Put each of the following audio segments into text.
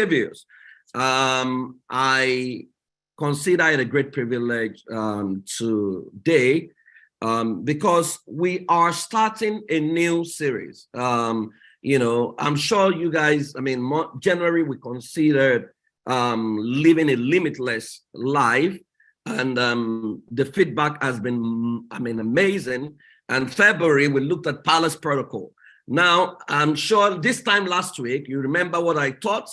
saviors. I consider it a great privilege today because we are starting a new series. I'm sure you guys, January we considered living a limitless life, and the feedback has been, amazing. And February we looked at Palace Protocol. Now, I'm sure this time last week, you remember what I taught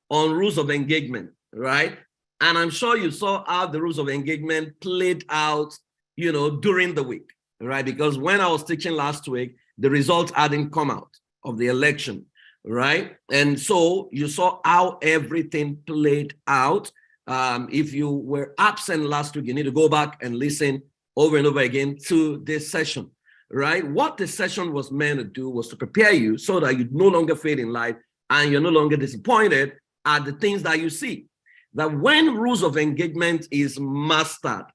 on rules of engagement, right? And I'm sure you saw how the rules of engagement played out, during the week, right? Because when I was teaching last week, the results hadn't come out of the election, right? And so you saw how everything played out. If you were absent last week, you need to go back and listen over and over again to this session, right? What the session was meant to do was to prepare you so that you no longer fail in life and you're no longer disappointed at the things that you see. That when rules of engagement is mastered,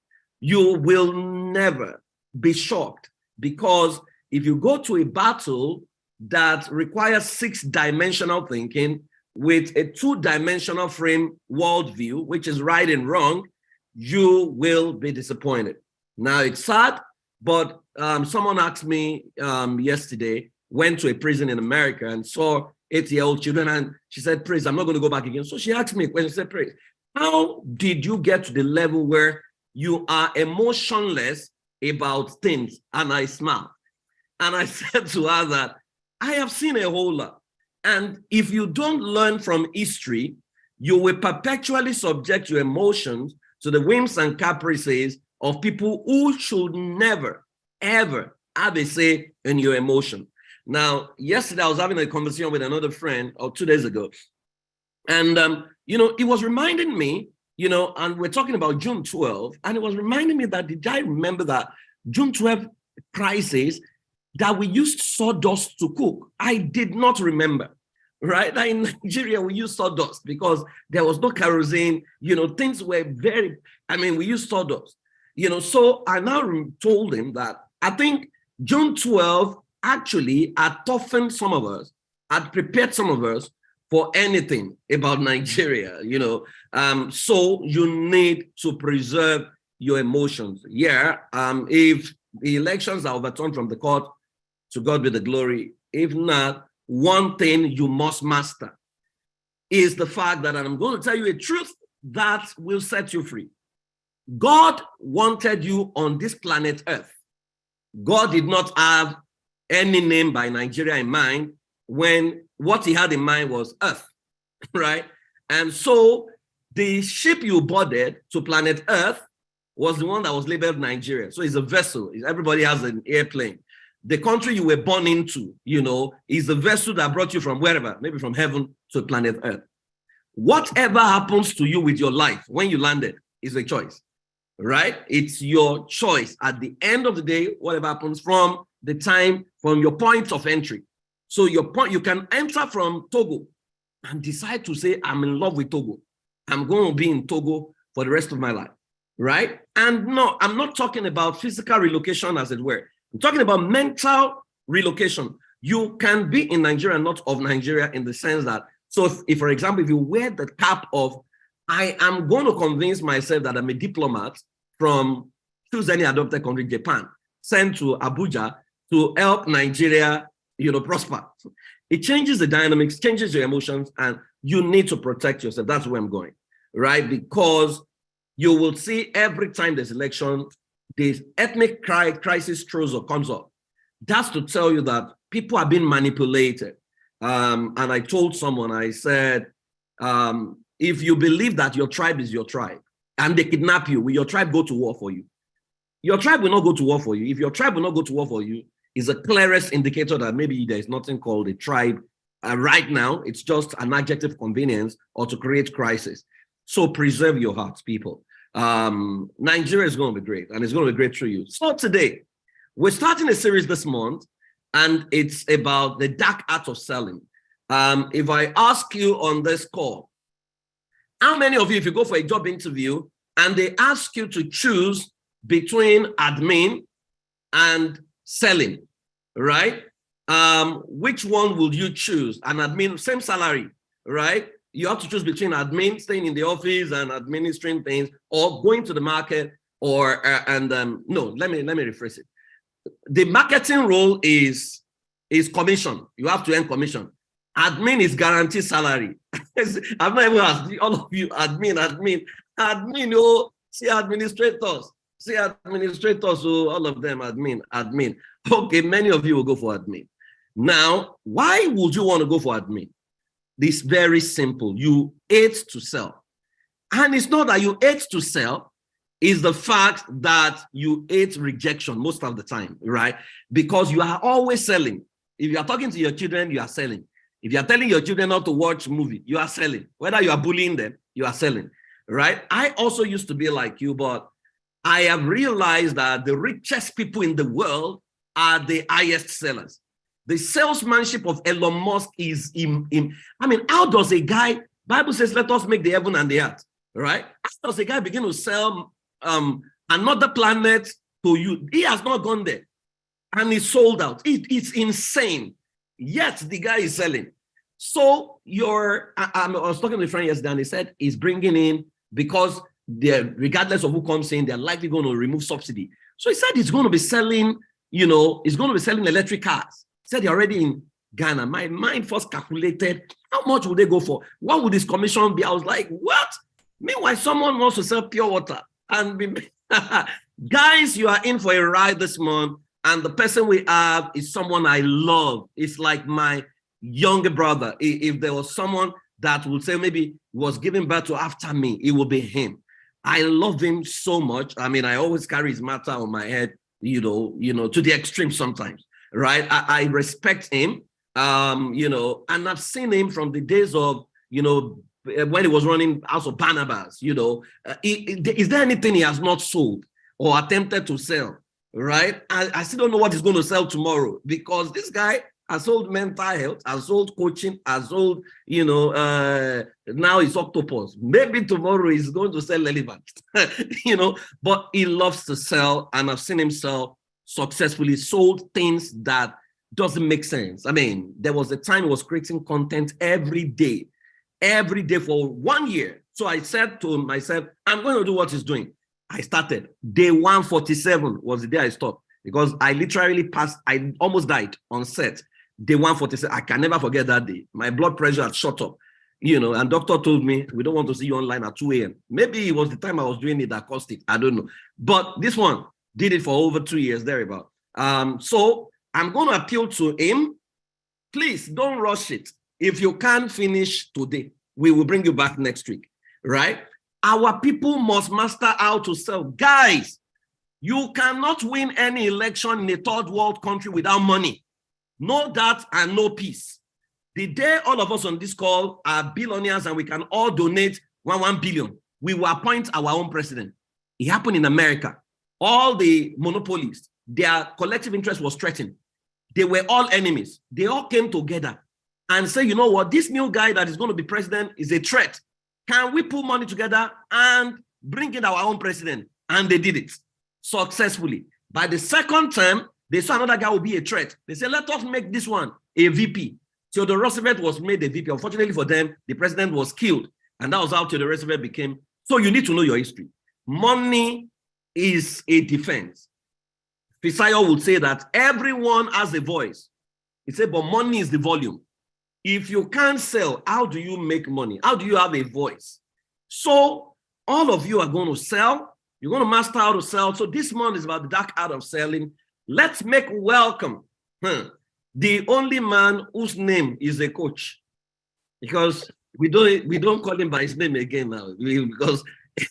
you will never be shocked, because if you go to a battle that requires 6-dimensional thinking with a 2-dimensional frame worldview, which is right and wrong, you will be disappointed. Now, it's sad, but someone asked me yesterday, went to a prison in America and saw 8-year-old children, and she said, Praise, I'm not going to go back again. So she asked me a question. She said, Praise, how did you get to the level where you are emotionless about things? And I smiled. And I said to her that I have seen a whole lot. And if you don't learn from history, you will perpetually subject your emotions to the whims and caprices of people who should never, ever have a say in your emotion. Now, yesterday I was having a conversation with another friend, or 2 days ago, and it was reminding me, and we're talking about June 12th, and it was reminding me that did I remember that June 12th crisis that we used sawdust to cook? I did not remember, right? That in Nigeria we used sawdust because there was no kerosene, things were we used sawdust, so I now told him that I think June 12th actually had toughened some of us, had prepared some of us for anything about Nigeria, so you need to preserve your emotions. If the elections are overturned from the court, to God be the glory. If not, one thing you must master is the fact that, and I'm going to tell you a truth that will set you free. God wanted you on this planet Earth. God did not have any name by Nigeria in mind when what he had in mind was Earth, right? And so the ship you boarded to planet Earth was the one that was labeled Nigeria. So it's a vessel. Everybody has an airplane. The country you were born into, is the vessel that brought you from wherever, maybe from heaven to planet Earth. Whatever happens to you with your life when you landed is a choice, right? It's your choice. At the end of the day, whatever happens from your point of entry. So you can enter from Togo and decide to say, I'm in love with Togo. I'm going to be in Togo for the rest of my life, right? And no, I'm not talking about physical relocation, as it were. I'm talking about mental relocation. You can be in Nigeria, not of Nigeria, in the sense that, so if for example, if you wear the cap of, I am going to convince myself that I'm a diplomat from, choose any adopted country, Japan, sent to Abuja to help Nigeria, prosper. It changes the dynamics, changes your emotions, and you need to protect yourself. That's where I'm going, right? Because you will see every time there's election, this ethnic crisis throws or comes up. That's to tell you that people are being manipulated. And I told someone, I said, if you believe that your tribe is your tribe and they kidnap you, will your tribe go to war for you? Your tribe will not go to war for you. If your tribe will not go to war for you, is the clearest indicator that maybe there is nothing called a tribe right now. It's just an adjective convenience or to create crisis. So preserve your hearts, people. Nigeria is going to be great, and it's going to be great through you. So today, we're starting a series this month, and it's about the dark art of selling. If I ask you on this call, how many of you, if you go for a job interview and they ask you to choose between admin and selling, right? Which one will you choose? An admin, same salary, right? You have to choose between admin, staying in the office and administering things, or going to the market, or no, let me rephrase it. The marketing role is commission. You have to earn commission. Admin is guaranteed salary. I've not even asked all of you, admin. Oh, see administrators, oh, all of them, admin. Okay, many of you will go for admin. Now, why would you want to go for admin? This very simple. You hate to sell. And it's not that you hate to sell, it's the fact that you hate rejection most of the time, right? Because you are always selling. If you are talking to your children, you are selling. If you are telling your children not to watch movie, you are selling. Whether you are bullying them, you are selling, right? I also used to be like you, but I have realized that the richest people in the world are the highest sellers. The salesmanship of Elon Musk is I mean, how does a guy, Bible says, let us make the heaven and the earth, right? How does a guy begin to sell another planet to you? He has not gone there. And he's sold out. It's insane. Yet the guy is selling. So I was talking to a friend yesterday, and he said he's bringing in, because regardless of who comes in, they're likely going to remove subsidy. So he said he's going to be selling, he's going to be selling electric cars. He said they're already in Ghana. My mind first calculated, how much would they go for? What would his commission be? I was like, what? Meanwhile, someone wants to sell pure water. And guys, you are in for a ride this month. And the person we have is someone I love. It's like my younger brother. If there was someone that would say maybe was giving birth to after me, it would be him. I love him so much. I mean, I always carry his matter on my head, to the extreme sometimes, right? I respect him, and I've seen him from the days of, when he was running House of Barnabas, is there anything he has not sold or attempted to sell? Right? I still don't know what he's going to sell tomorrow, because this guy has sold mental health, has sold coaching, has sold, now it's octopus. Maybe tomorrow he's going to sell elephant, but he loves to sell, and I've seen him sell successfully, sold things that doesn't make sense. I mean, there was a time he was creating content every day for 1 year. So I said to myself, I'm going to do what he's doing. I started. Day 147 was the day I stopped, because I literally I almost died on set. Day 147, I can never forget that day. My blood pressure had shot up, and doctor told me, we don't want to see you online at 2 a.m. Maybe it was the time I was doing it acoustic, I don't know. But this one did it for over 2 years, thereabout. So I'm going to appeal to him. Please don't rush it. If you can't finish today, we will bring you back next week, right? Our people must master how to sell. Guys, you cannot win any election in a third world country without money. No that and no peace. The day all of us on this call are billionaires and we can all donate 1 billion, we will appoint our own president. It happened in America. All the monopolists, their collective interest was threatened. They were all enemies. They all came together and say, you know what, this new guy that is going to be president is a threat. Can we put money together and bring in our own president? And they did it successfully. By the second term, they saw another guy would be a threat. They said, let us make this one a VP. Theodore Roosevelt was made a VP. Unfortunately for them, the president was killed. And that was how Theodore Roosevelt became. So you need to know your history. Money is a defense. Fisayo would say that everyone has a voice. He said, but money is the volume. If you can't sell, how do you make money? How do you have a voice? So all of you are going to sell. You're going to master how to sell. So this month is about the dark art of selling. Let's make welcome the only man whose name is a coach, because we don't call him by his name again now, because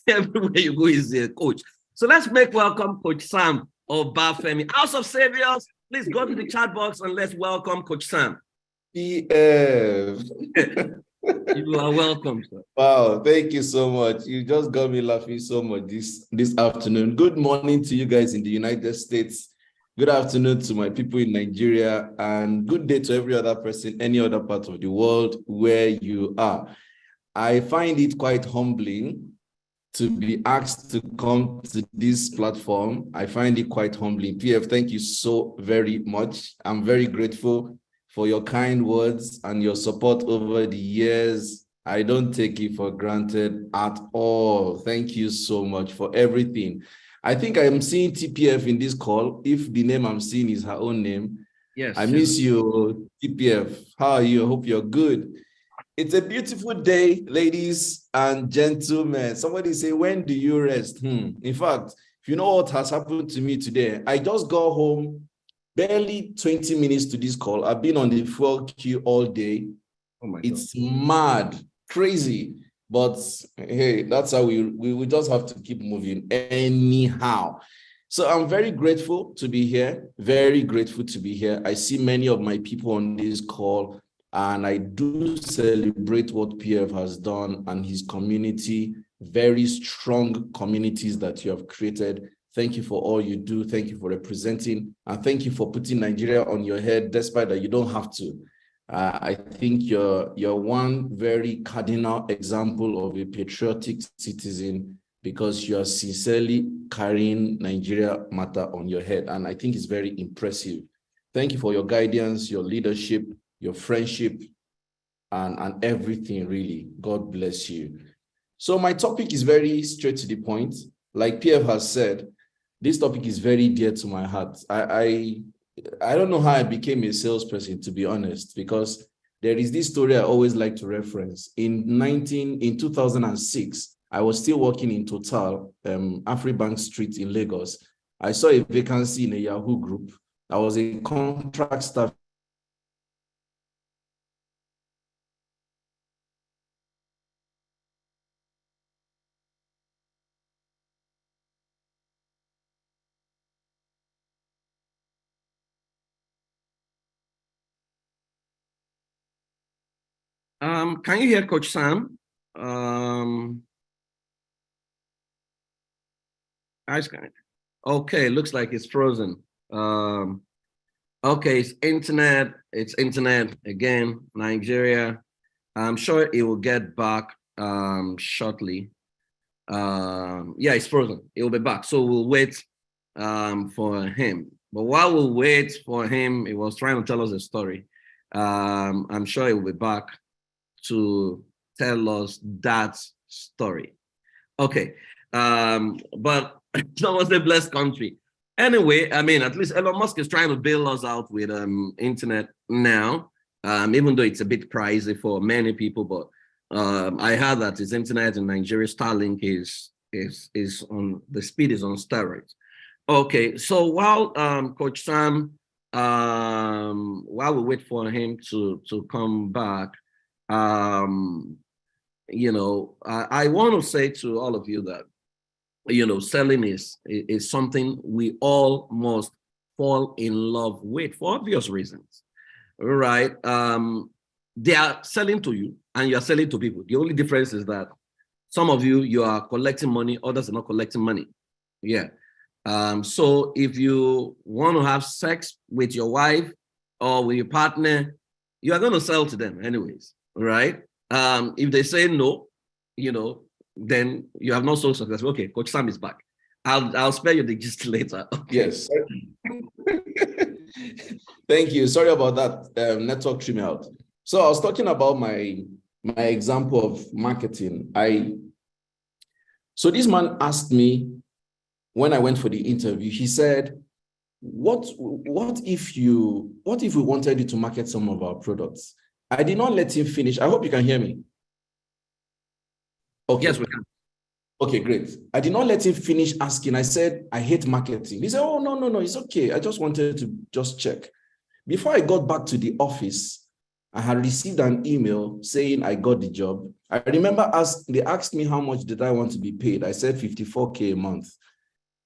everywhere you go is a coach. So let's make welcome Coach Sam Obafemi. House of Saviors, please go to the chat box and let's welcome Coach Sam. PF. You are welcome, sir. Wow, thank you so much. You just got me laughing so much this afternoon. Good morning to you guys in the United States. Good afternoon to my people in Nigeria, and good day to every other person, any other part of the world where you are. I find it quite humbling to be asked to come to this platform. I find it quite humbling. PF, thank you so very much. I'm very grateful for your kind words and your support over the years. I don't take it for granted at all. Thank you so much for everything. I think I am seeing TPF in this call. If the name I'm seeing is her own name, Yes. I miss you, TPF. How are you? I hope you're good. It's a beautiful day, ladies and gentlemen. Somebody say, when do you rest? In fact, if you know what has happened to me today, I just got home barely 20 minutes to this call. I've been on the fuel queue all day. Oh my God. It's mad, crazy. But hey, that's how we just have to keep moving anyhow. So I'm very grateful to be here. Very grateful to be here. I see many of my people on this call, and I do celebrate what PF has done and his community, very strong communities that you have created. Thank you for all you do. Thank you for representing, and thank you for putting Nigeria on your head, despite that you don't have to. I think you're one very cardinal example of a patriotic citizen, because you are sincerely carrying Nigeria matter on your head. And I think it's very impressive. Thank you for your guidance, your leadership, your friendship, and everything, really. God bless you. So my topic is very straight to the point. Like PF has said, this topic is very dear to my heart. I don't know how I became a salesperson, to be honest, because there is this story I always like to reference. In 2006, I was still working in Total, Afribank Street in Lagos. I saw a vacancy in a Yahoo group. I was a contract staff. Can you hear Coach Sam? Okay, looks like it's frozen. Okay, it's internet again, Nigeria. I'm sure it will get back shortly. Yeah, it's frozen. It will be back. So we'll wait for him. But while we wait for him, he was trying to tell us a story. I'm sure he will be back to tell us that story. Okay. But it's almost a blessed country. Anyway, I mean, at least Elon Musk is trying to bail us out with internet now, even though it's a bit pricey for many people. But I heard that his internet in Nigeria, Starlink is on, the speed is on steroids. Okay, so while Coach Sam, while we wait for him to come back, you know, I want to say to all of you that, you know, selling is something we all must fall in love with for obvious reasons, right? They are selling to you and you are selling to people. The only difference is that some of you are collecting money, others are not collecting money. Yeah. So if you want to have sex with your wife or with your partner, you are going to sell to them anyways, right? If they say no, you know, then you have not so successful. Okay, Coach Sam is back. I'll spare you the gist later. Okay. Yes. Thank you. Sorry about that. Network trim out. So I was talking about my example of marketing. So this man asked me when I went for the interview, he said, what if we wanted you to market some of our products? I did not let him finish. I hope you can hear me. Okay. Yes, we can. Okay, great. I did not let him finish asking. I said, I hate marketing. He said, oh, no, it's okay. I just wanted to just check. Before I got back to the office, I had received an email saying I got the job. I remember they asked me how much did I want to be paid. I said 54K a month.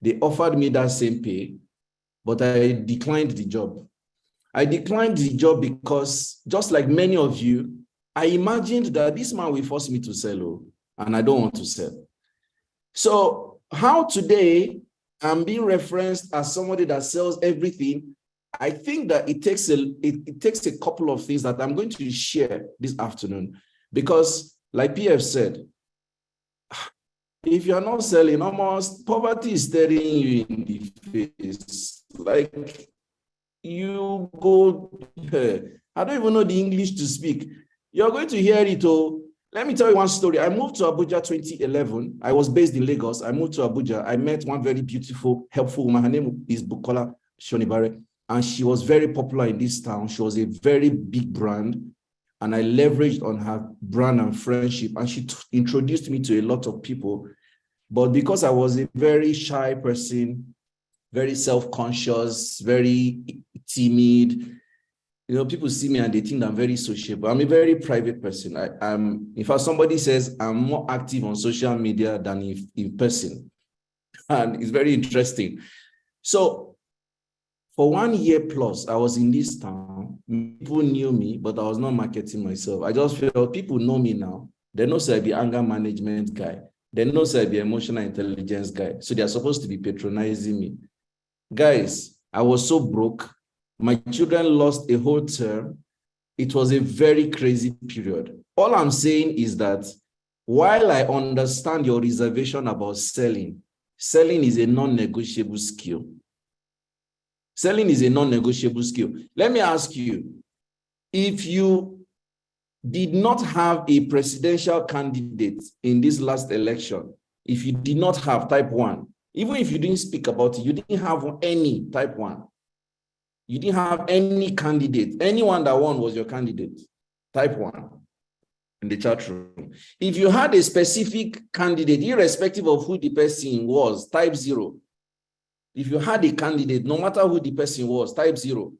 They offered me that same pay, but I declined the job. I declined the job because, just like many of you, I imagined that this man will force me to sell, and I don't want to sell. So how today I'm being referenced as somebody that sells everything, I think that it takes a couple of things that I'm going to share this afternoon, because like PF said, if you're not selling, almost poverty is staring you in the face. Like, you go, I don't even know the English to speak. You're going to hear it all. Let me tell you one story. I moved to Abuja 2011. I was based in Lagos. I moved to Abuja. I met one very beautiful, helpful woman. Her name is Bukola Shonibare, and she was very popular in this town. She was a very big brand, and I leveraged on her brand and friendship, and she introduced me to a lot of people. But because I was a very shy person, very self-conscious, very timid, people see me and they think I'm very sociable. I'm a very private person. In fact, somebody says I'm more active on social media than in person. And it's very interesting. So for 1 year plus, I was in this town. People knew me, but I was not marketing myself. I just felt people know me now. They know I be anger management guy. They know I be emotional intelligence guy. So they're supposed to be patronizing me. Guys, I was so broke. My children lost a whole term. It was a very crazy period. All I'm saying is that while I understand your reservation about selling is a non-negotiable skill. Selling is a non-negotiable skill. Let me ask you, if you did not have a presidential candidate in this last election, if you did not have type 1, even if you didn't speak about it, you didn't have any type 1. You didn't have any candidate. Anyone that won was your candidate. Type 1 in the chat room. If you had a specific candidate, irrespective of who the person was, type 0. If you had a candidate, no matter who the person was, type 0.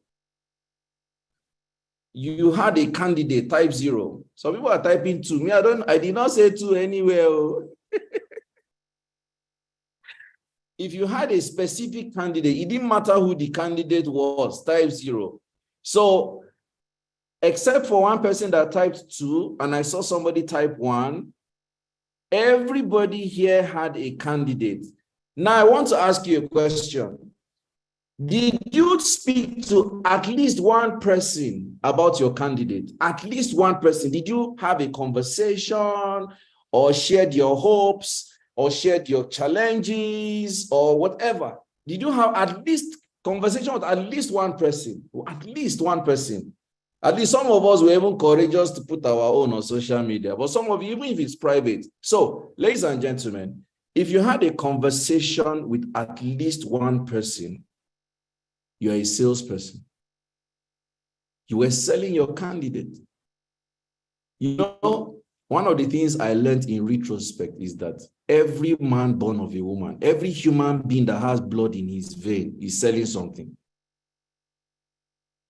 You had a candidate, type 0. Some people are typing 2. Me, I did not say 2 anywhere. If you had a specific candidate, it didn't matter who the candidate was, type 0. So, except for one person that typed 2, and I saw somebody type 1, everybody here had a candidate. Now, I want to ask you a question. Did you speak to at least one person about your candidate? At least one person. Did you have a conversation or shared your hopes? Or shared your challenges or whatever? Did you have at least conversation with at least one person? At least one person. At least some of us were even courageous to put our own on social media, but some of you, even if it's private. So, ladies and gentlemen, if you had a conversation with at least one person, you're a salesperson. You were selling your candidate. One of the things I learned in retrospect is that every man born of a woman, every human being that has blood in his vein is selling something.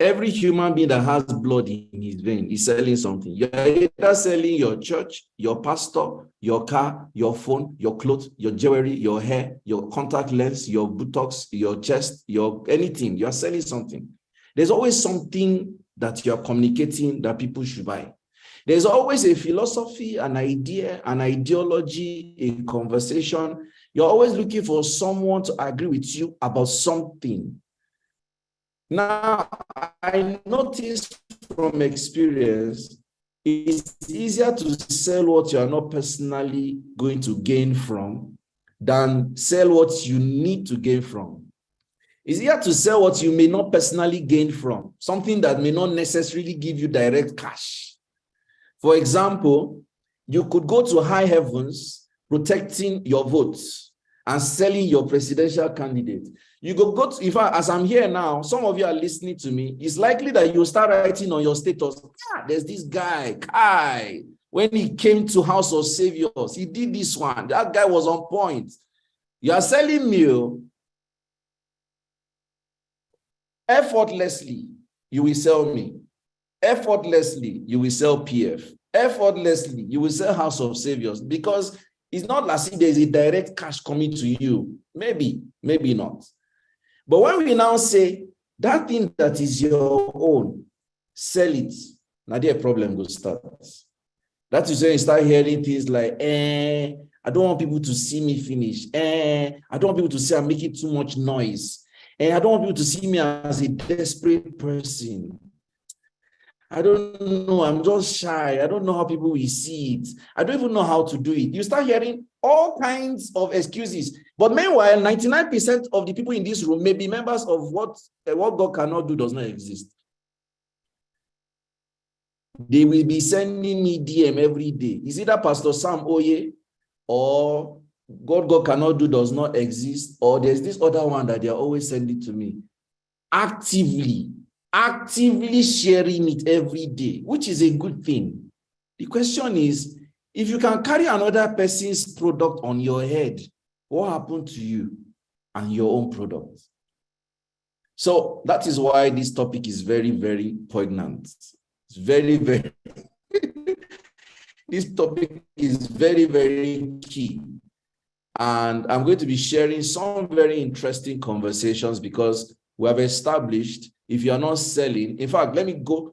Every human being that has blood in his vein is selling something. You're either selling your church, your pastor, your car, your phone, your clothes, your jewelry, your hair, your contact lens, your buttocks, your chest, your anything. You're selling something. There's always something that you're communicating that people should buy. There's always a philosophy, an idea, an ideology, a conversation. You're always looking for someone to agree with you about something. Now, I noticed from experience, it's easier to sell what you are not personally going to gain from than sell what you need to gain from. It's easier to sell what you may not personally gain from, something that may not necessarily give you direct cash. For example, you could go to high heavens protecting your votes and selling your presidential candidate. You go to, in fact, as I'm here now, some of you are listening to me, it's likely that you'll start writing on your status, there's this guy, Kai, when he came to House of Saviors, he did this one. That guy was on point. You are selling me. Effortlessly, you will sell me. Effortlessly, you will sell PF. Effortlessly, you will sell House of Saviors, because it's not as if there's a direct cash coming to you. Maybe, maybe not. But when we now say that thing that is your own, sell it, now their problem will start. That is when you start hearing things like, I don't want people to see me finish. I don't want people to say I'm making too much noise. I don't want people to see me as a desperate person. I don't know, I'm just shy. I don't know how people will see it. I don't even know how to do it. You start hearing all kinds of excuses. But meanwhile, 99% of the people in this room may be members of what God cannot do does not exist. They will be sending me DM every day. Is it that Pastor Sam Oye or God cannot do does not exist, or there's this other one that they are always sending to me? Actively sharing it every day, which is a good thing. The question is, if you can carry another person's product on your head, what happened to you and your own product? So that is why this topic is very, very poignant. It's very, very, this topic is very, very key. And I'm going to be sharing some very interesting conversations because we have established if you are not selling, in fact, let me go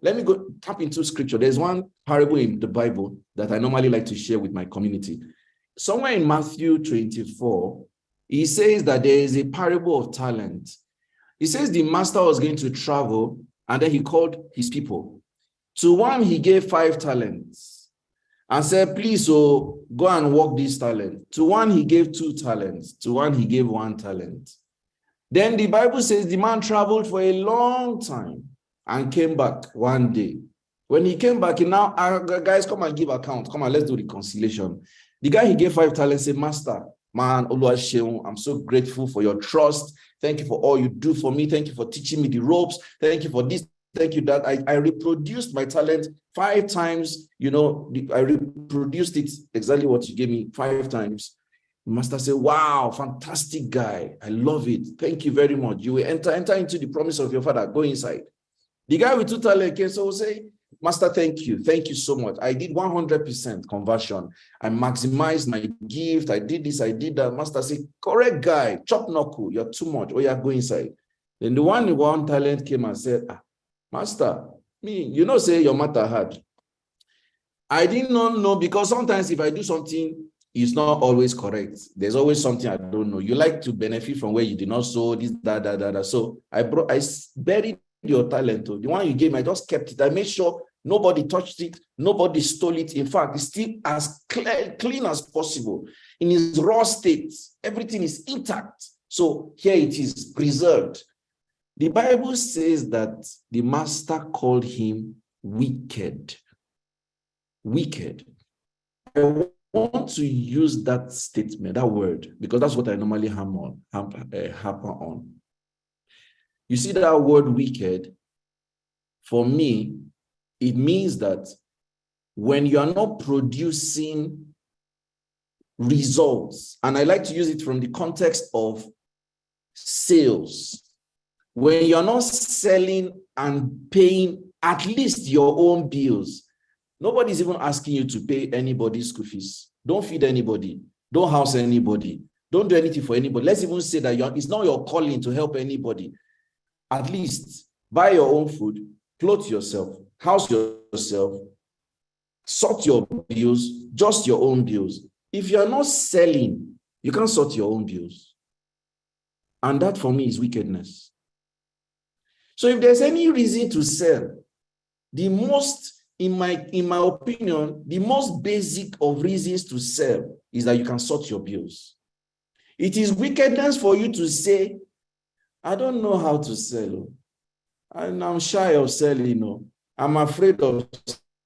tap into scripture. There's one parable in the Bible that I normally like to share with my community. Somewhere in Matthew 24, he says that there is a parable of talent. He says the master was going to travel and then he called his people. To one, he gave 5 talents and said, please, go and work this talent. To one, he gave 2 talents. To one, he gave 1 talent. Then the Bible says the man traveled for a long time and came back one day. When he came back, he now, guys, come and give account. Come on, let's do reconciliation. The guy he gave 5 talents said, Master, man, I'm so grateful for your trust. Thank you for all you do for me. Thank you for teaching me the ropes. Thank you for this. Thank you that I reproduced my talent 5 times. I reproduced it exactly what you gave me 5 times. The master said, wow, fantastic guy. I love it. Thank you very much. You will enter into the promise of your father. Go inside. The guy with 2 talents came, so will say, Master, thank you. Thank you so much. I did 100% conversion. I maximized my gift. I did this, I did that. Master said, correct guy, chop knuckle. You're too much. Oh, yeah, go inside. Then the one with 1 talent came and said, Master, say your matter hard. I did not know, because sometimes if I do something, it's not always correct. There's always something I don't know. You like to benefit from where you did not sow this, that. So I buried your talent. The one you gave me, I just kept it. I made sure nobody touched it, nobody stole it. In fact, it's still as clean as possible. In its raw state, everything is intact. So here it is, preserved. The Bible says that the master called him wicked. Wicked. I want to use that statement, that word, because that's what I normally hammer on. You see that word wicked, for me, it means that when you are not producing results, and I like to use it from the context of sales, when you're not selling and paying at least your own bills, nobody's even asking you to pay anybody's school fees. Don't feed anybody. Don't house anybody. Don't do anything for anybody. Let's even say that it's not your calling to help anybody. At least buy your own food, clothe yourself, house yourself, sort your bills, just your own bills. If you're not selling, you can't sort your own bills. And that for me is wickedness. So if there's any reason to sell, the most, in my opinion, the most basic of reasons to sell is that you can sort your bills. It is wickedness for you to say, I don't know how to sell, and I'm shy of selling, I'm afraid of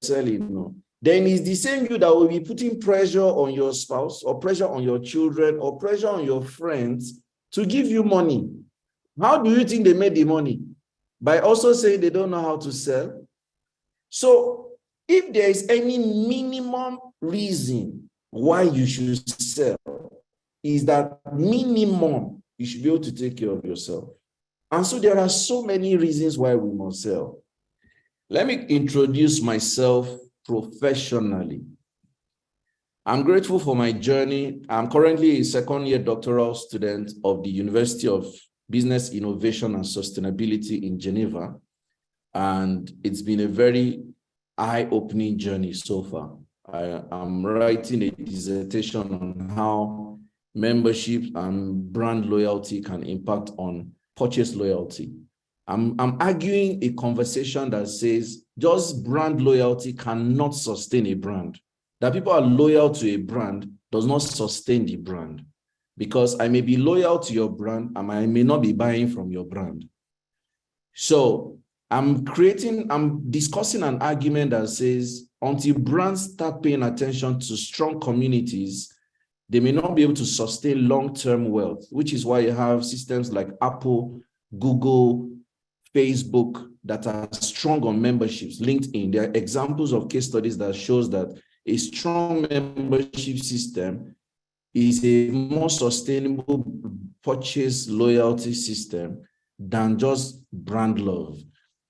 selling. Then it's the same you that will be putting pressure on your spouse or pressure on your children or pressure on your friends to give you money. How do you think they made the money? By also saying they don't know how to sell. So if there is any minimum reason why you should sell, is that minimum you should be able to take care of yourself. And so there are so many reasons why we must sell. Let me introduce myself professionally. I'm grateful for my journey. I'm currently a second-year doctoral student of the University of Business Innovation and Sustainability in Geneva. And it's been a very eye-opening journey so far. I'm writing a dissertation on how membership and brand loyalty can impact on purchase loyalty. I'm arguing a conversation that says just brand loyalty cannot sustain a brand. That people are loyal to a brand does not sustain the brand, because I may be loyal to your brand and I may not be buying from your brand. So I'm discussing an argument that says until brands start paying attention to strong communities, they may not be able to sustain long-term wealth, which is why you have systems like Apple, Google, Facebook that are strong on memberships. LinkedIn, there are examples of case studies that shows that a strong membership system is a more sustainable purchase loyalty system than just brand love.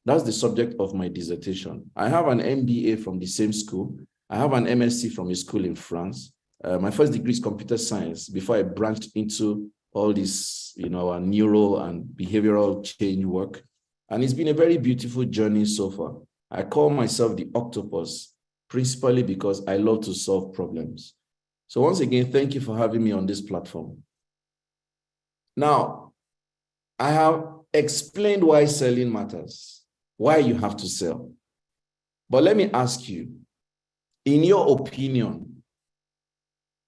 That's the subject of my dissertation. I have an MBA from the same school. I have an MSc from a school in France. My first degree is computer science before I branched into all this, our neural and behavioral change work. And it's been a very beautiful journey so far. I call myself the octopus, principally because I love to solve problems. So once again, thank you for having me on this platform. Now, I have explained why selling matters, why you have to sell. But let me ask you, in your opinion,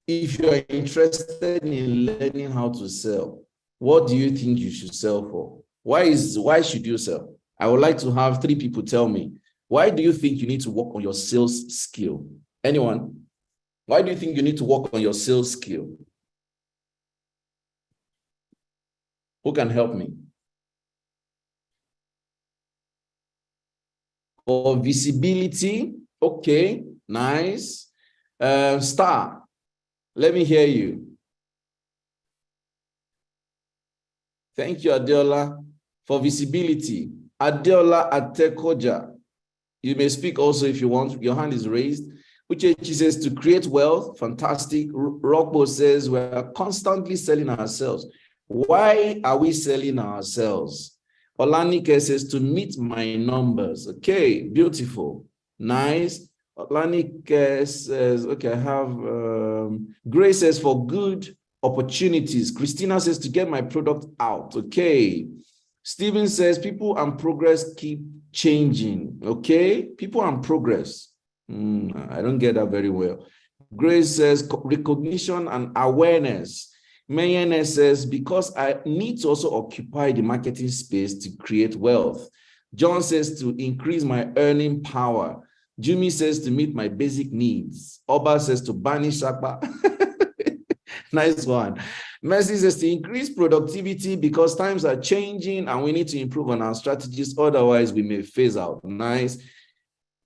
if you are interested in learning how to sell, what do you think you should sell for? Why should you sell? I would like to have 3 people tell me, why do you think you need to work on your sales skill? Anyone? Why do you think you need to work on your sales skill? Who can help me? For visibility, okay, nice. Star, let me hear you. Thank you, Adeola. For visibility, Adeola Atekoja. You may speak also if you want. Your hand is raised. Uchechi says to create wealth, fantastic. Rockbo says we are constantly selling ourselves. Why are we selling ourselves? Olanike says to meet my numbers. Okay, beautiful, nice. Olanike says, okay, I have, Grace says for good opportunities. Christina says to get my product out. Okay. Steven says people and progress keep changing. Okay, people and progress. I don't get that very well. Grace says recognition and awareness. Mayenne says because I need to also occupy the marketing space to create wealth. John says to increase my earning power. Jimmy says to meet my basic needs. Oba says to banish Sakpa. Nice one. Mercy says to increase productivity because times are changing and we need to improve on our strategies. Otherwise, we may phase out. Nice.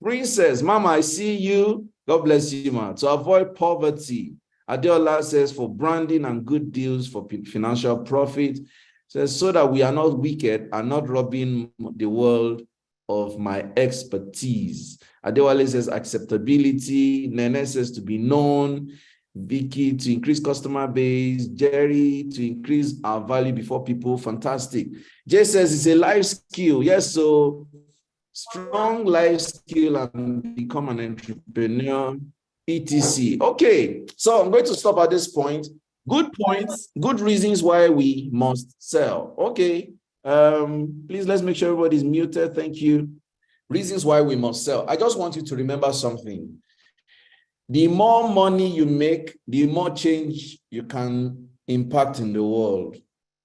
Princess, Mama, I see you. God bless you, ma. To avoid poverty. Adeola says for branding and good deals for financial profit. Says so that we are not wicked and not robbing the world of my expertise. Adewale says acceptability. Nene says to be known. Vicky to increase customer base. Jerry to increase our value before people. Fantastic. Jay says it's a life skill. Yes, so strong life skill and become an entrepreneur, etc. Okay, so I'm going to stop at this point. Good points, good reasons why we must sell. Okay, please let's make sure everybody's muted. Thank you. Reasons why we must sell. I just want you to remember something. The more money you make, the more change you can impact in the world.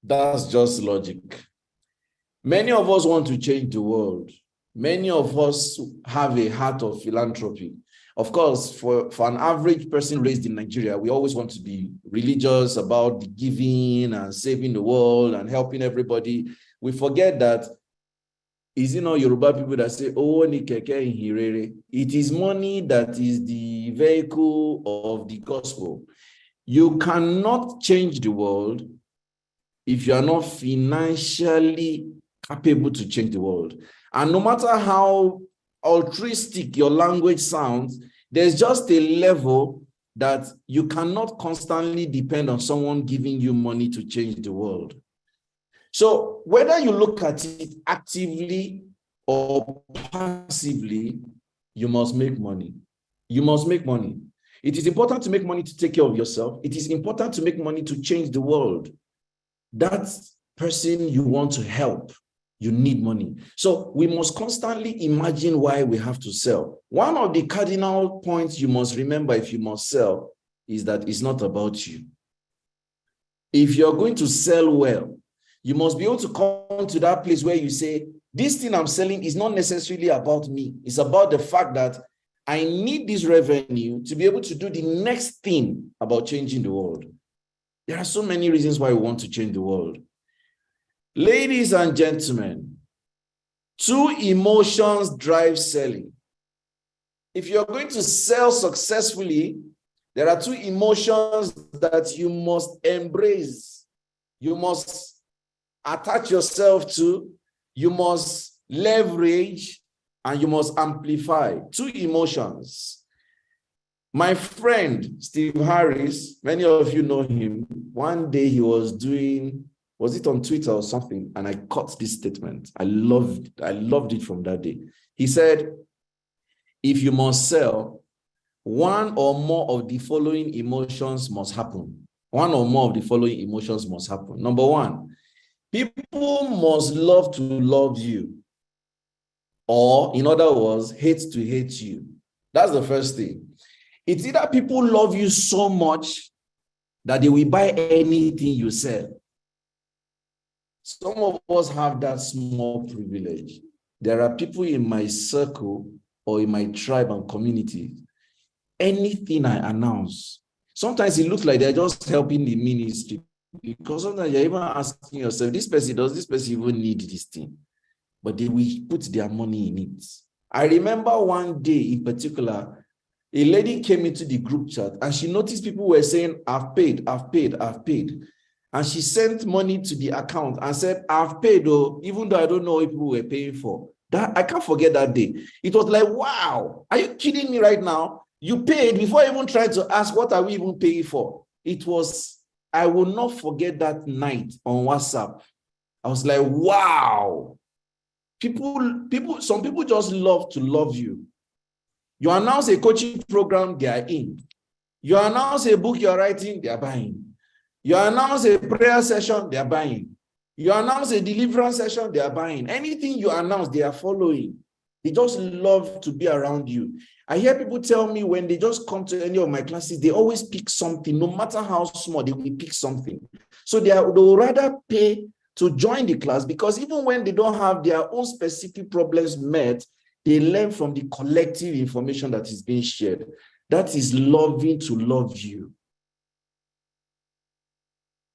That's just logic. Many of us want to change the world. Many of us have a heart of philanthropy. Of course, for an average person raised in Nigeria, we always want to be religious about the giving and saving the world and helping everybody. We forget that is it not Yoruba people that say, oh, ni keke ihirere? It is money that is the vehicle of the gospel. You cannot change the world if you are not financially capable to change the world. And no matter how altruistic your language sounds, there's just a level that you cannot constantly depend on someone giving you money to change the world. So whether you look at it actively or passively, you must make money. You must make money. It is important to make money to take care of yourself. It is important to make money to change the world. That person you want to help, you need money. So we must constantly imagine why we have to sell. One of the cardinal points you must remember if you must sell is that it's not about you. If you're going to sell well, you must be able to come to that place where you say, This thing I'm selling is not necessarily about me. It's about the fact that I need this revenue to be able to do the next thing about changing the world. There are so many reasons why we want to change the world. Ladies and gentlemen, 2 emotions drive selling. If you're going to sell successfully, there are 2 emotions that you must embrace. You must attach yourself to, you must leverage, and you must amplify. 2 emotions. My friend, Steve Harris, many of you know him. One day he was doing, was it on Twitter or something? And I caught this statement. I loved it from that day. He said, if you must sell, one or more of the following emotions must happen. One or more of the following emotions must happen. Number 1, people must love to love you. Or, in other words, hate to hate you. That's the first thing. It's either people love you so much that they will buy anything you sell. Some of us have that small privilege. There are people in my circle or in my tribe and community, anything I announce, sometimes it looks like they're just helping the ministry, because sometimes you're even asking yourself, does this person even need this thing? But they will put their money in it. I remember one day in particular, a lady came into the group chat and she noticed people were saying, I've paid. And she sent money to the account and said, I've paid, though, even though I don't know what people were paying for. That I can't forget that day. It was like, wow, are you kidding me right now? You paid before I even tried to ask, what are we even paying for? It was, I will not forget that night on WhatsApp. I was like, wow. Some people just love to love you. You announce a coaching program, they are in. You announce a book you're writing, they are buying. You announce a prayer session, they are buying. You announce a deliverance session, they are buying. Anything you announce, they are following. They just love to be around you. I hear people tell me when they just come to any of my classes, they always pick something, no matter how small, they will pick something. So they will rather pay to join the class, because even when they don't have their own specific problems met, they learn from the collective information that is being shared. That is loving to love you.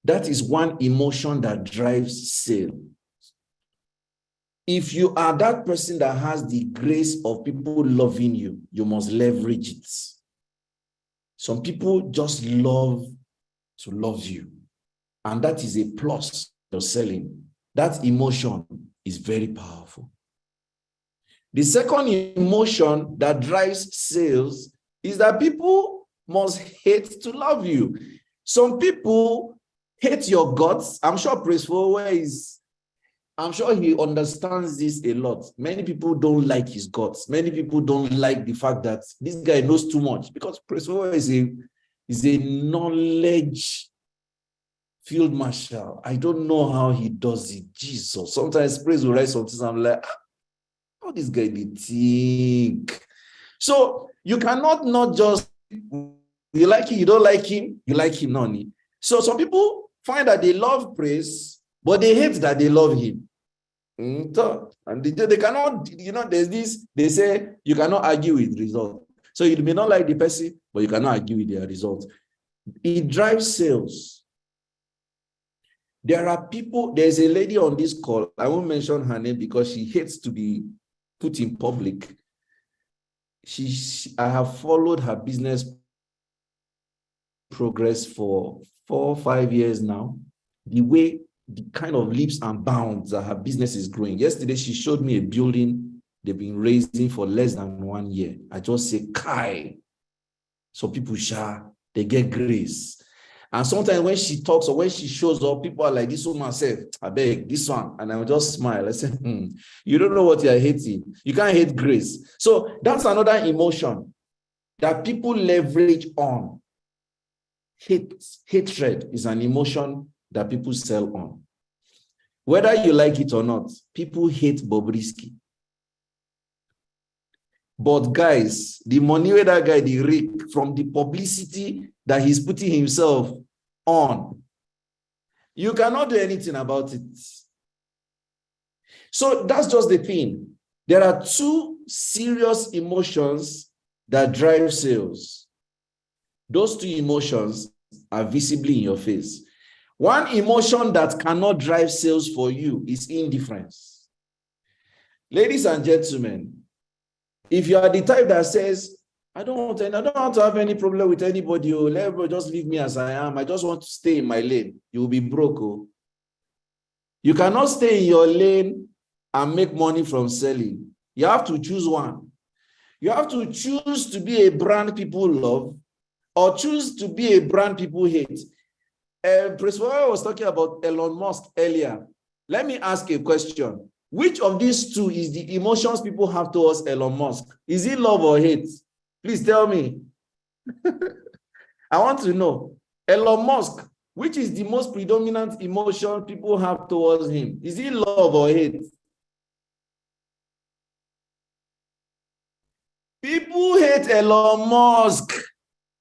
That is one emotion that drives sale. If you are that person that has the grace of people loving you, you must leverage it. Some people just love to love you, and that is a plus you're selling. That emotion is very powerful. The second emotion that drives sales is that people must hate to love you. Some people hate your guts. I'm sure Praise Forward I'm sure he understands this a lot. Many people don't like his guts. Many people don't like the fact that this guy knows too much, because Praise Forward is a knowledge field marshal. I don't know how he does it. Jesus. Sometimes Praise will write something, I'm like, how this guy did think? So you cannot not just, you like him, you don't like him, you like him, no need. So some people find that they love Praise, but they hate that they love him. And they cannot, there's this, they say you cannot argue with results. So you may not like the person, but you cannot argue with their results. It drives sales. There are people, there's a lady on this call, I won't mention her name because she hates to be put in public. I have followed her business progress for 4 or 5 years now. The kind of leaps and bounds that her business is growing. Yesterday, she showed me a building they've been raising for less than 1 year. I just say, Kai. So people they get grace. And sometimes when she talks or when she shows up, people are like, this woman said, I beg, this one. And I will just smile. I say, you don't know what you're hating. You can't hate grace. So that's another emotion that people leverage on. Hatred is an emotion that people sell on. Whether you like it or not, people hate Bobrisky. But guys, the money where that guy, the Rick, from the publicity that he's putting himself on, you cannot do anything about it. So that's just the thing. There are two serious emotions that drive sales. Those two emotions are visibly in your face. One emotion that cannot drive sales for you is indifference. Ladies and gentlemen, if you are the type that says, I don't want to have any problem with anybody, let everybody just leave me as I am, I just want to stay in my lane, you will be broke. Oh. You cannot stay in your lane and make money from selling. You have to choose one. You have to choose to be a brand people love or choose to be a brand people hate. Principal, I was talking about Elon Musk earlier. Let me ask a question. Which of these two is the emotions people have towards Elon Musk? Is it love or hate? Please tell me. I want to know. Elon Musk, which is the most predominant emotion people have towards him? Is it love or hate? People hate Elon Musk.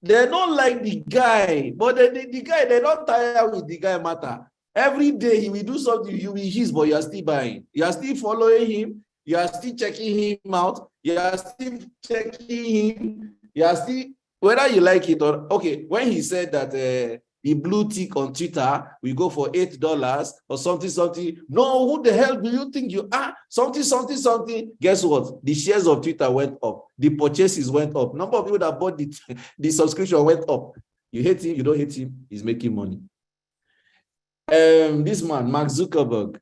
They don't like the guy, but the guy, they don't tire with the guy matter. Every day he will do something, you will his, but you are still buying. You are still following him. You are still checking him out. You are still checking him. You are still, whether you like it or, okay, when he said that the blue tick on Twitter will go for $8 or something. No, who the hell do you think you are? Something. Guess what? The shares of Twitter went up. The purchases went up. Number of people that bought the subscription went up. You hate him, you don't hate him, he's making money. This man, Mark Zuckerberg,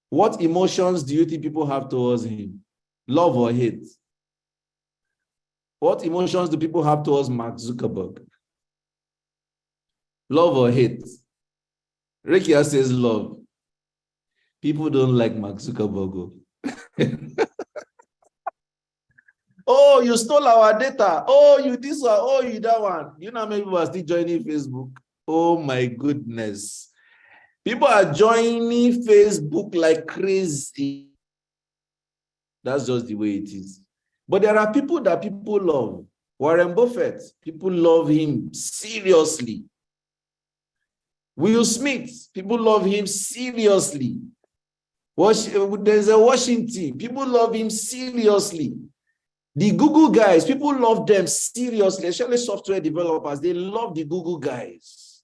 what emotions do you think people have towards him? Love or hate? What emotions do people have towards Mark Zuckerberg? Love or hate? Rekia says love. People don't like Mark Zuckerberg. Oh, you stole our data. Oh, you this one. Oh, you that one. You know how many people are still joining Facebook? Oh my goodness. People are joining Facebook like crazy. That's just the way it is. But there are people that people love. Warren Buffett, people love him seriously. Will Smith, people love him seriously. There's a Washington, people love him seriously. The Google guys, people love them seriously, especially software developers. They love the Google guys.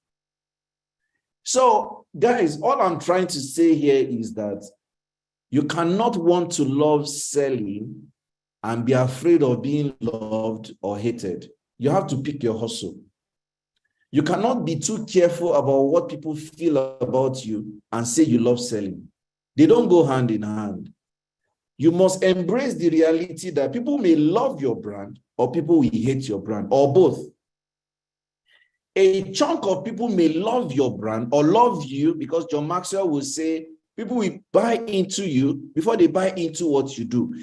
So, guys, all I'm trying to say here is that you cannot want to love selling and be afraid of being loved or hated. You have to pick your hustle. You cannot be too careful about what people feel about you and say you love selling. They don't go hand in hand. You must embrace the reality that people may love your brand or people will hate your brand, or both. A chunk of people may love your brand or love you because John Maxwell will say people will buy into you before they buy into what you do.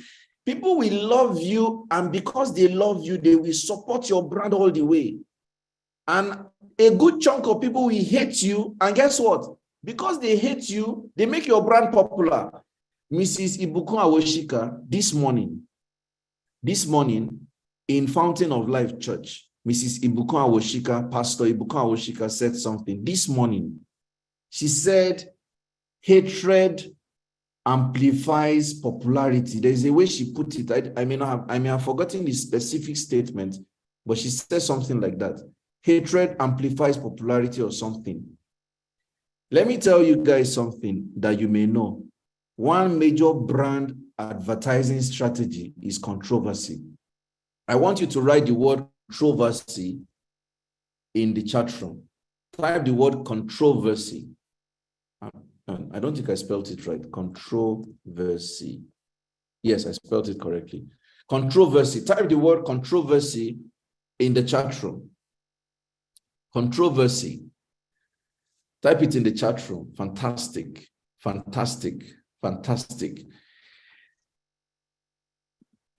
People will love you, and because they love you, they will support your brand all the way. And a good chunk of people will hate you, and guess what? Because they hate you, they make your brand popular. Mrs. Ibukun Awoshika, this morning in Fountain of Life Church, Mrs. Ibukun Awoshika, Pastor Ibukun Awoshika said something this morning. She said, hatred amplifies popularity. There's a way she put it. I may have forgotten the specific statement, but she said something like that. Hatred amplifies popularity or something. Let me tell you guys something that you may know. One major brand advertising strategy is controversy. I want you to write the word controversy in the chat room. Type the word controversy. I don't think I spelled it right. Controversy. Yes, I spelled it correctly. Controversy. Type the word controversy in the chat room. Controversy. Type it in the chat room. Fantastic.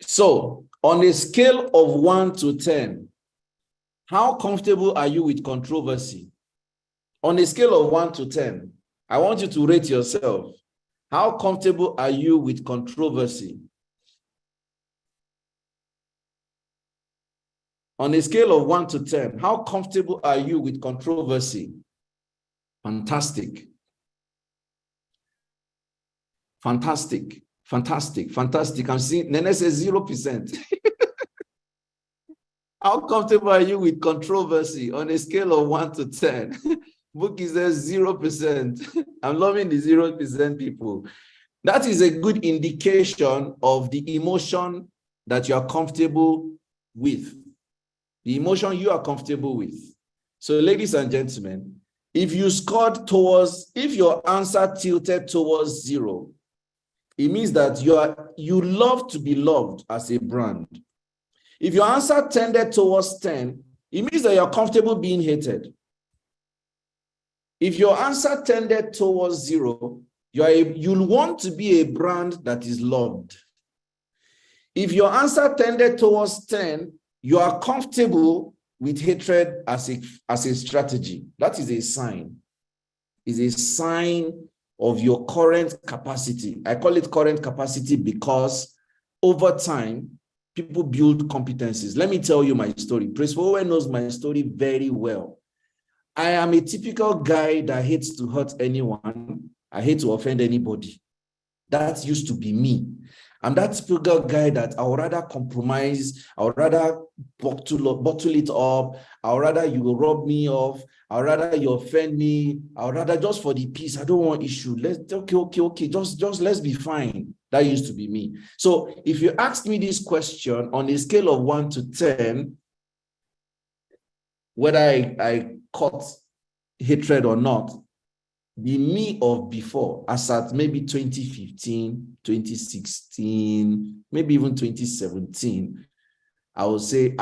So, on a scale of 1 to 10, how comfortable are you with controversy? On a scale of 1 to 10, I want you to rate yourself. How comfortable are you with controversy? On a scale of 1 to 10, how comfortable are you with controversy? Fantastic. Fantastic. Fantastic. Fantastic. I'm seeing Nene says 0%. How comfortable are you with controversy on a scale of 1 to 10? Bookie says 0%. I'm loving the 0% people. That is a good indication of the emotion that you are comfortable with. The emotion you are comfortable with. So, ladies and gentlemen, if you scored towards, if your answer tilted towards 0, it means that you love to be loved as a brand. If your answer tended towards 10, it means that you're comfortable being hated. If your answer tended towards 0, you'll want to be a brand that is loved. If your answer tended towards 10, you are comfortable with hatred as a strategy. That is a sign. It's a sign of your current capacity. I call it current capacity because over time, people build competencies. Let me tell you my story. Principal Owen knows my story very well. I am a typical guy that hates to hurt anyone. I hate to offend anybody. That used to be me. I'm that typical guy that I would rather compromise, I would rather bottle it up, I would rather you will rub me off, I would rather you offend me, I would rather just for the peace, I don't want issue. Okay, just let's be fine. That used to be me. So if you ask me this question on a scale of 1 to 10, whether I caught hatred or not, the me of before, as at maybe 2015, 2016, maybe even 2017, I would say,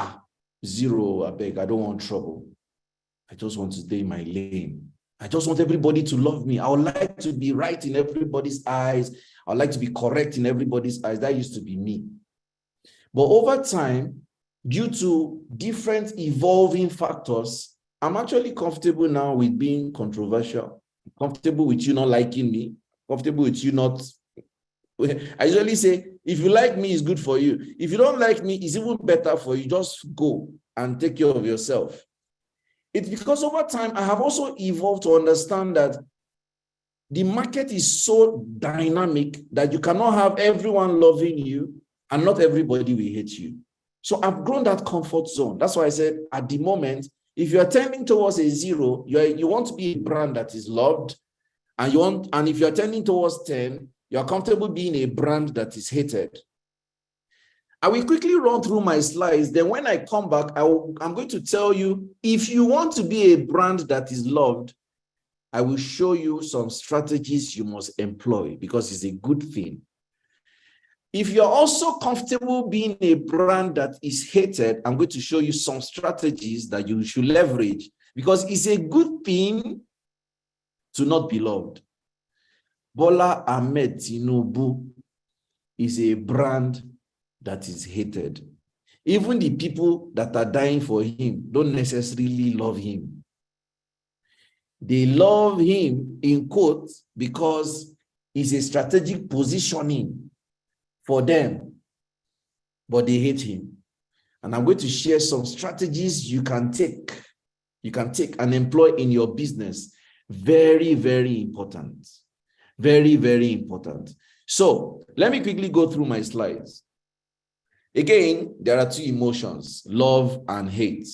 0, I beg, I don't want trouble. I just want to stay in my lane. I just want everybody to love me. I would like to be right in everybody's eyes. I would like to be correct in everybody's eyes. That used to be me. But over time, due to different evolving factors, I'm actually comfortable now with being controversial. Comfortable with you not liking me, comfortable with you not. I usually say, if you like me, it's good for you. If you don't like me, it's even better for you. Just go and take care of yourself. It's because over time, I have also evolved to understand that the market is so dynamic that you cannot have everyone loving you and not everybody will hate you. So I've grown that comfort zone. That's why I said at the moment, if you're tending towards a 0, you want to be a brand that is loved, and if you're tending towards 10, you're comfortable being a brand that is hated. I will quickly run through my slides. Then when I come back, I'm going to tell you, if you want to be a brand that is loved, I will show you some strategies you must employ because it's a good thing. If you're also comfortable being a brand that is hated, I'm going to show you some strategies that you should leverage because it's a good thing to not be loved. Bola Ahmed Tinubu is a brand that is hated. Even the people that are dying for him don't necessarily love him. They love him, in quotes, because it's a strategic positioning for them, but they hate him. And I'm going to share some strategies you can take and employ in your business. Very, very important. Very, very important. So let me quickly go through my slides. Again, there are 2 emotions, love and hate.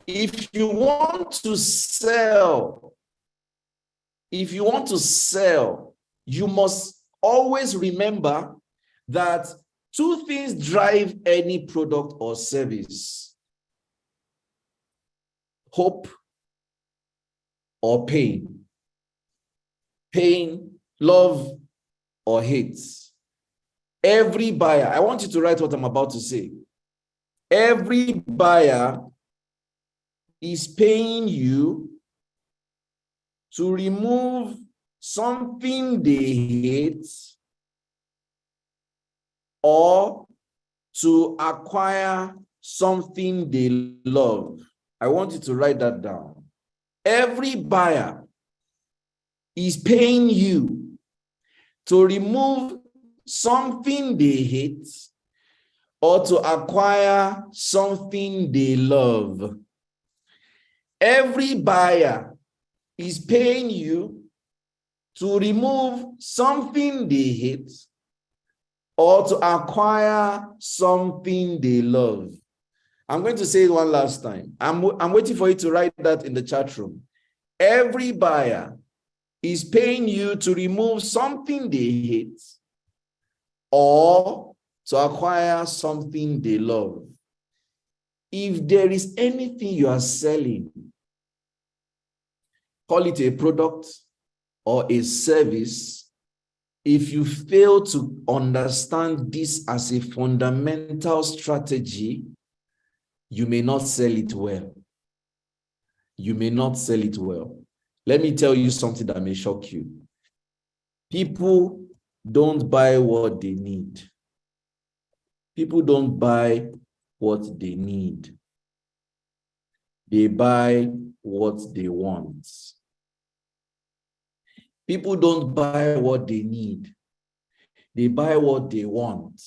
If you want to sell, you must always remember that 2 things drive any product or service: hope or pain. Pain, love, or hate. Every buyer, I want you to write what I'm about to say. Every buyer is paying you to remove something they hate or to acquire something they love. I want you to write that down. Every buyer is paying you to remove something they hate or to acquire something they love. Every buyer is paying you to remove something they hate, or to acquire something they love. I'm going to say it one last time. I'm waiting for you to write that in the chat room. Every buyer is paying you to remove something they hate or to acquire something they love. If there is anything you are selling, call it a product or a service, if you fail to understand this as a fundamental strategy, you may not sell it well. You may not sell it well. Let me tell you something that may shock you. People don't buy what they need. People don't buy what they need. They buy what they want. People don't buy what they need. They buy what they want.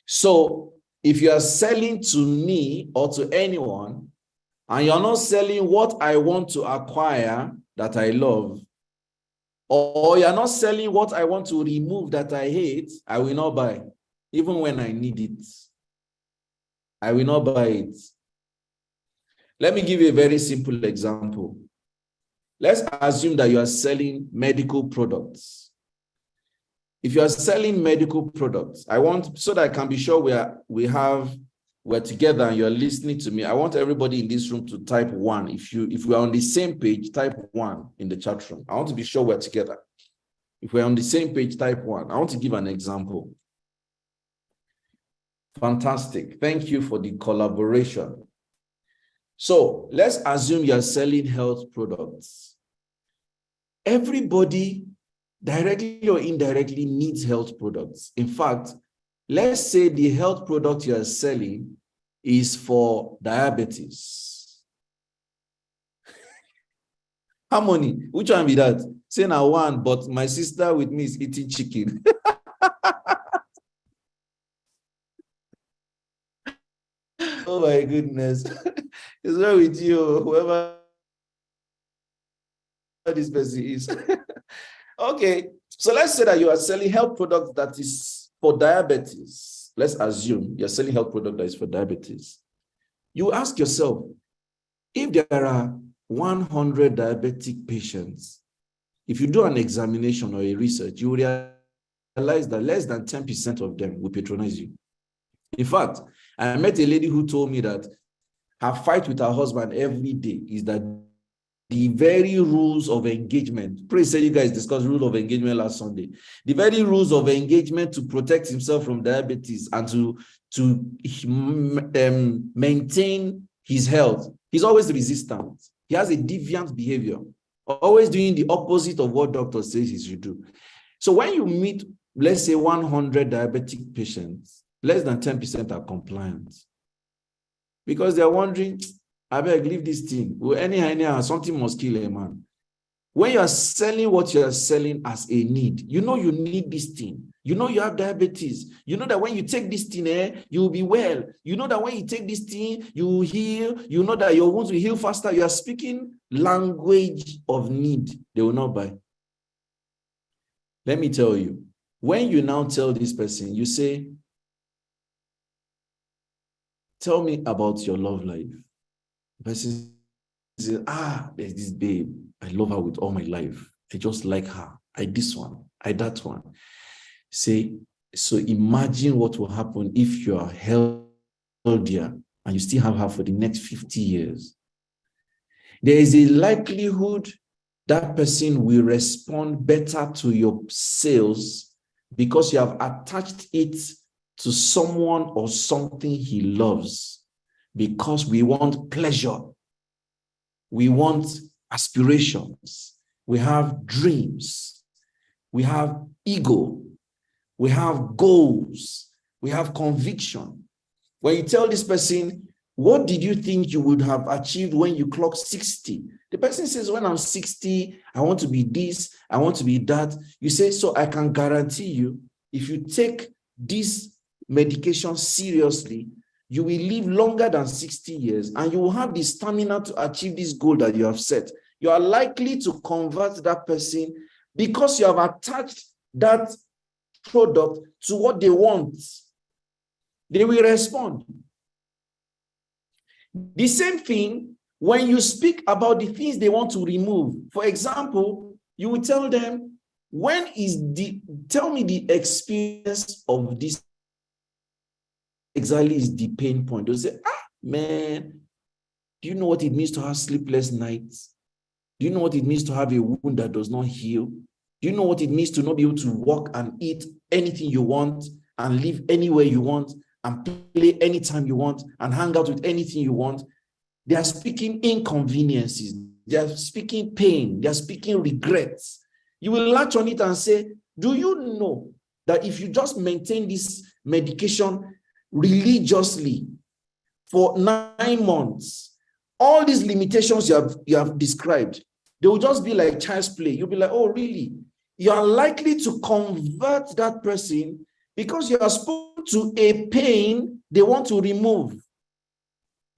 So if you are selling to me or to anyone, and you're not selling what I want to acquire that I love, or you're not selling what I want to remove that I hate, I will not buy, even when I need it. I will not buy it. Let me give you a very simple example. Let's assume that you are selling medical products. If you are selling medical products, I want, so that I can be sure we're together and you're listening to me, I want everybody in this room to type 1. If we are on the same page, type 1 in the chat room. I want to be sure we're together. If we're on the same page, type 1. I want to give an example. Fantastic. Thank you for the collaboration. So let's assume you're selling health products. Everybody, directly or indirectly, needs health products. In fact, let's say the health product you are selling is for diabetes. Harmony, which one be that? Say now 1, but my sister with me is eating chicken. Oh my goodness. It's well with you, whoever this person is. Okay, so let's say that you are selling health product that is for diabetes. Let's assume you're selling health product that is for diabetes. You ask yourself, if there are 100 diabetic patients, if you do an examination or a research, you will realize that less than 10% of them will patronize you. In fact, I met a lady who told me that her fight with her husband every day is that the very rules of engagement, praise you guys discussed rule of engagement last Sunday, the very rules of engagement to protect himself from diabetes and to maintain his health, he's always resistant. He has a deviant behavior, always doing the opposite of what doctor says he should do. So when you meet, let's say 100 diabetic patients, less than 10% are compliant because they're wondering, I beg, leave this thing. Well, anyhow, something must kill a man. When you are selling what you are selling as a need, you know you need this thing. You know you have diabetes. You know that when you take this thing, you will be well. You know that when you take this thing, you will heal. You know that your wounds will heal faster. You are speaking language of need. They will not buy. Let me tell you, when you now tell this person, you say, tell me about your love life. The person says, there's this babe. I love her with all my life. I just like her. I this one. I that one. Say, so imagine what will happen if you are healthier and you still have her for the next 50 years. There is a likelihood that person will respond better to your sales because you have attached it to someone or something he loves. Because we want pleasure. We want aspirations. We have dreams. We have ego. We have goals. We have conviction. When you tell this person, what did you think you would have achieved when you clock 60? The person says, when I'm 60, I want to be this, I want to be that. You say, so I can guarantee you, if you take this medication seriously, you will live longer than 60 years and you will have the stamina to achieve this goal that you have set. You are likely to convert that person because you have attached that product to what they want, they will respond. The same thing when you speak about the things they want to remove. For example, you will tell them, tell me the experience of this exactly is the pain point. They'll say, man, do you know what it means to have sleepless nights? Do you know what it means to have a wound that does not heal? Do you know what it means to not be able to walk and eat anything you want and live anywhere you want and play anytime you want and hang out with anything you want? They are speaking inconveniences. They are speaking pain. They are speaking regrets. You will latch on it and say, do you know that if you just maintain this medication religiously for 9 months, all these limitations you have described, they will just be like child's play. You'll be like, oh, really? You are likely to convert that person because you are spoken to a pain they want to remove,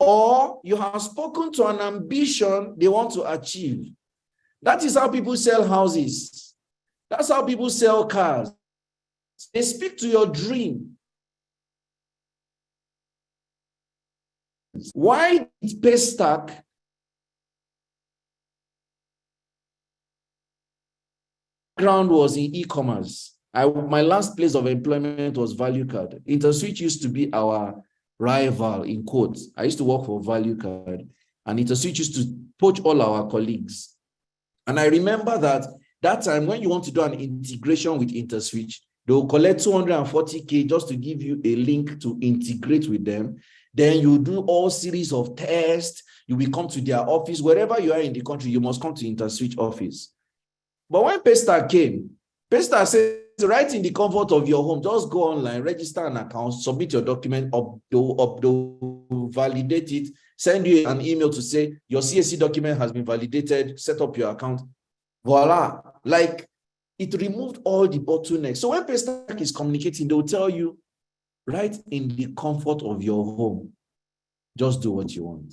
or you have spoken to an ambition they want to achieve. That is how people sell houses. That's how people sell cars. They speak to your dream. Why did Paystack background was in e-commerce? My last place of employment was Value Card. InterSwitch used to be our rival, in quotes. I used to work for Value Card, and InterSwitch used to poach all our colleagues. And I remember that time when you want to do an integration with InterSwitch, they will collect 240K just to give you a link to integrate with them. Then you do all series of tests. You will come to their office. Wherever you are in the country, you must come to InterSwitch office. But when Paystack came, Paystack said, right in the comfort of your home, just go online, register an account, submit your document, they'll validate it, send you an email to say your CAC document has been validated, set up your account. Voila. Like, it removed all the bottlenecks. So when Paystack is communicating, they'll tell you, right in the comfort of your home, just do what you want.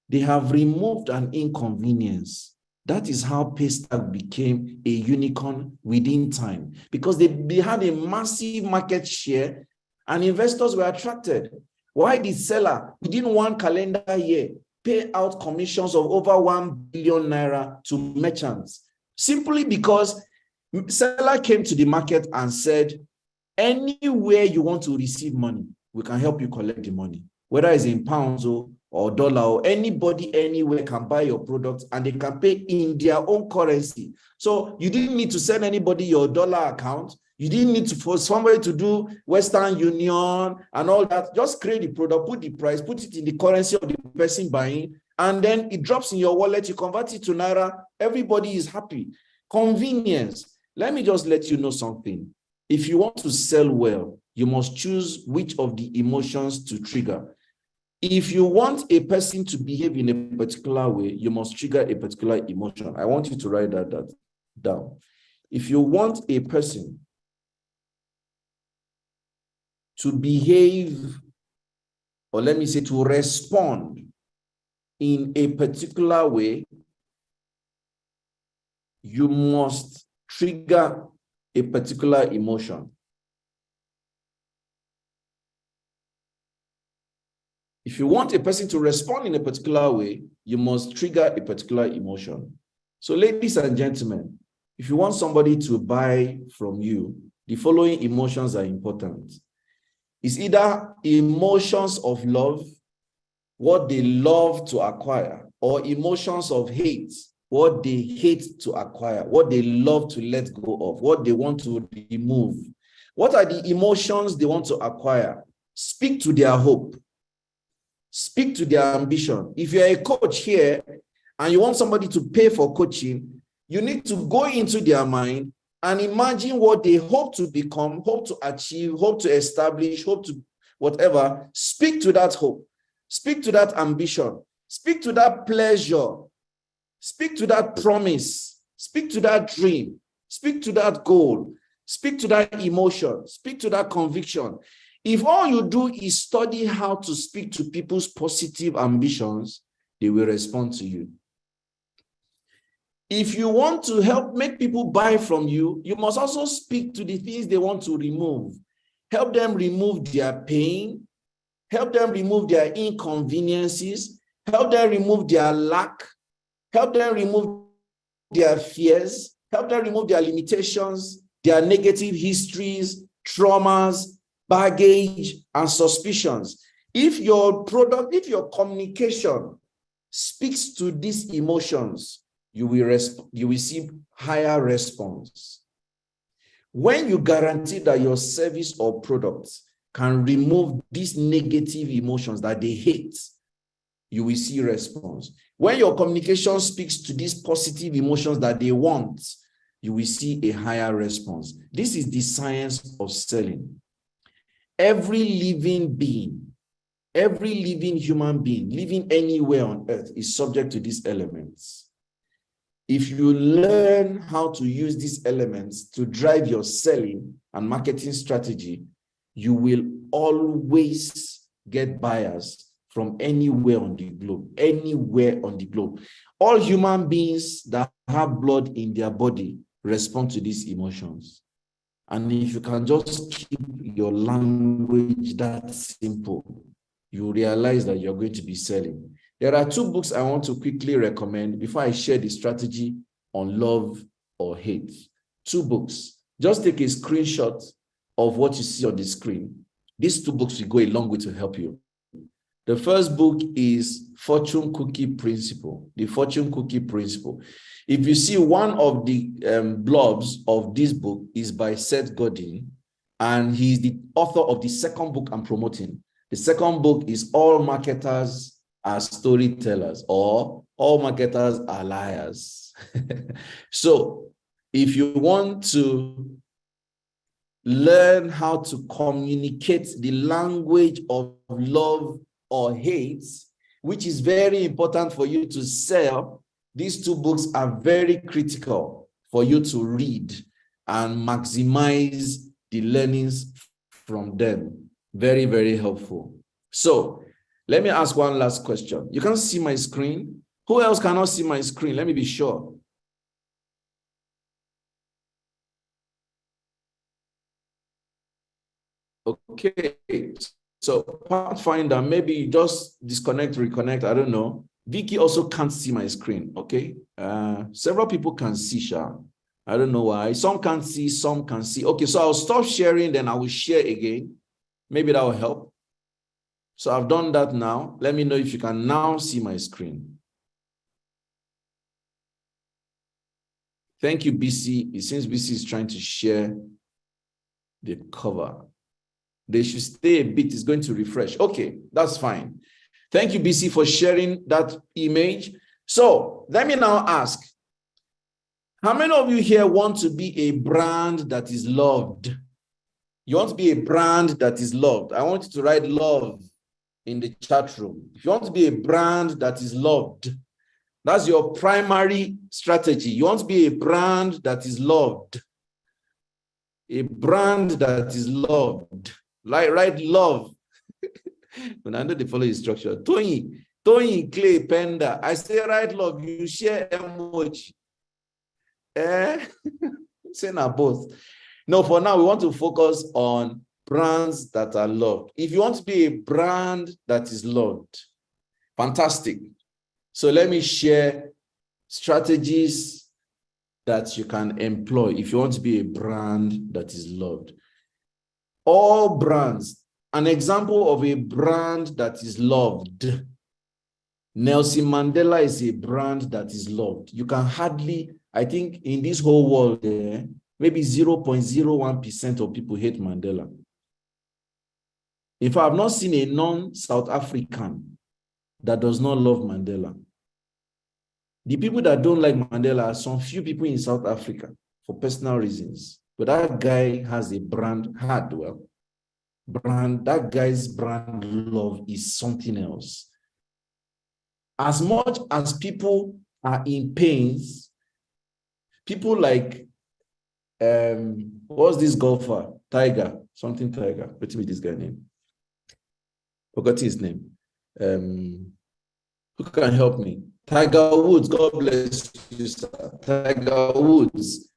They have removed an inconvenience. That is how Paystack became a unicorn within time, because they had a massive market share and investors were attracted. Why did seller, within 1 calendar year, pay out commissions of over 1 billion naira to merchants? Simply because seller came to the market and said, anywhere you want to receive money, we can help you collect the money, whether it's in pounds or dollar, or anybody anywhere can buy your product and they can pay in their own currency. So you didn't need to send anybody your dollar account. You didn't need for somebody to do Western Union and all that. Just create the product, put the price, put it in the currency of the person buying, and then it drops in your wallet. You convert it to Naira. Everybody is happy. Convenience. Let me just let you know something. If you want to sell well, you must choose which of the emotions to trigger. If you want a person to behave in a particular way, you must trigger a particular emotion. I want you to write that down. If you want a person to behave, or let me say to respond in a particular way, you must trigger a particular emotion. If you want a person to respond in a particular way, you must trigger a particular emotion. So ladies and gentlemen, if you want somebody to buy from you, the following emotions are important. It's either emotions of love, what they love to acquire, or emotions of hate, what they hate to acquire, what they love to let go of, what they want to remove. What are the emotions they want to acquire? Speak to their hope. Speak to their ambition. If you're a coach here and you want somebody to pay for coaching, you need to go into their mind and imagine what they hope to become, hope to achieve, hope to establish, hope to whatever. Speak to that hope. Speak to that ambition. Speak to that pleasure. Speak to that promise. Speak to that dream. Speak to that goal. Speak to that emotion. Speak to that conviction. If all you do is study how to speak to people's positive ambitions, they will respond to you. If you want to help make people buy from you, you must also speak to the things they want to remove. Help them remove their pain, help them remove their inconveniences, help them remove their lack, help them remove their fears, help them remove their limitations, their negative histories, traumas, baggage, and suspicions. If your product, if your communication speaks to these emotions, you will see higher response. When you guarantee that your service or product can remove these negative emotions that they hate, you will see response. When your communication speaks to these positive emotions that they want, you will see a higher response. This is the science of selling. Every living being, every living human being living anywhere on earth is subject to these elements. If you learn how to use these elements to drive your selling and marketing strategy, you will always get buyers from anywhere on the globe, anywhere on the globe. All human beings that have blood in their body respond to these emotions. And if you can just keep your language that simple, you realize that you're going to be selling. There are 2 books I want to quickly recommend before I share the strategy on love or hate. 2 books. Just take a screenshot of what you see on the screen. These 2 books will go a long way to help you. The first book is Fortune Cookie Principle, the Fortune Cookie Principle. If you see, one of the blogs of this book is by Seth Godin, and he's the author of the second book I'm promoting. The second book is All Marketers Are Storytellers, or All Marketers Are Liars. So if you want to learn how to communicate the language of love or hate, which is very important for you to sell, these 2 books are very critical for you to read and maximize the learnings from them. Very, very helpful. So let me ask one last question. You can see my screen. Who else cannot see my screen? Let me be sure. Okay. So Pathfinder, maybe just disconnect, reconnect. I don't know. Vicky also can't see my screen. Okay. Several people can see, Sha. I don't know why. Some can't see, some can see. Okay, so I'll stop sharing, then I will share again. Maybe that will help. So I've done that now. Let me know if you can now see my screen. Thank you, BC. It seems BC is trying to share the cover. They should stay a bit. It's going to refresh. Okay, that's fine. Thank you, BC, for sharing that image. So let me now ask, how many of you here want to be a brand that is loved? You want to be a brand that is loved. I want you to write love in the chat room. If you want to be a brand that is loved, that's your primary strategy. You want to be a brand that is loved. A brand that is loved. Like, write love. When I know the following structure. Tony, Clay, Penda. I say write love. You share emoji. Say now both. No, for now, we want to focus on brands that are loved. If you want to be a brand that is loved, fantastic. So let me share strategies that you can employ if you want to be a brand that is loved. All brands, an example of a brand that is loved. Nelson Mandela is a brand that is loved. You can hardly, I think in this whole world, maybe 0.01% of people hate Mandela. In fact, I've not seen a non-South African that does not love Mandela. The people that don't like Mandela are some few people in South Africa for personal reasons. But that guy has a brand, that guy's brand love is something else. As much as people are in pains, people like, what's this golfer? Tiger, something Tiger. What's this guy name? Forgot his name. Who can help me? Tiger Woods, God bless you. you, sir. Tiger Woods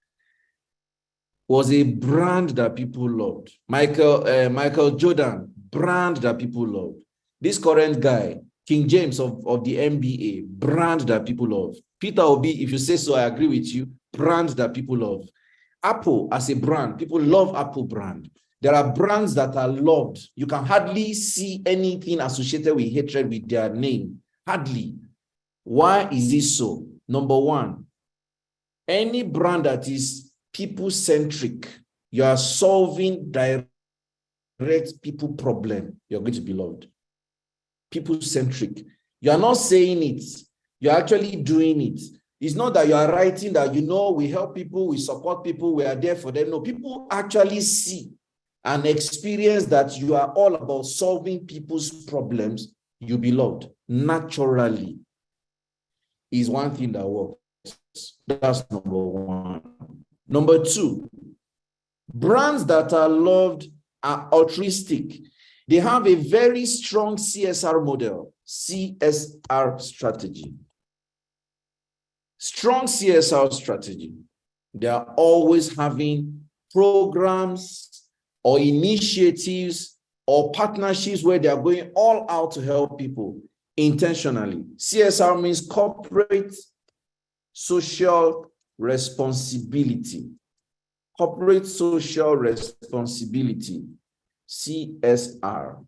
was a brand that people loved. Michael Jordan, brand that people loved. This current guy, King James of the NBA, brand that people love. Peter Obi, if you say so, I agree with you, brand that people love. Apple as a brand, people love Apple brand. There are brands that are loved. You can hardly see anything associated with hatred with their name. Hardly. Why is this so? Number one, any brand that is people-centric, you are solving direct people problem, you're going to be loved. People-centric. You are not saying it. You're actually doing it. It's not that you are writing that, we help people, we support people, we are there for them. No, people actually see and experience that you are all about solving people's problems. You'll be loved naturally. Is one thing that works. That's number one. Number two, brands that are loved are altruistic. They have a very strong CSR model, CSR strategy. Strong CSR strategy. They are always having programs or initiatives or partnerships where they are going all out to help people intentionally. CSR means corporate social responsibility. Corporate social responsibility, CSR.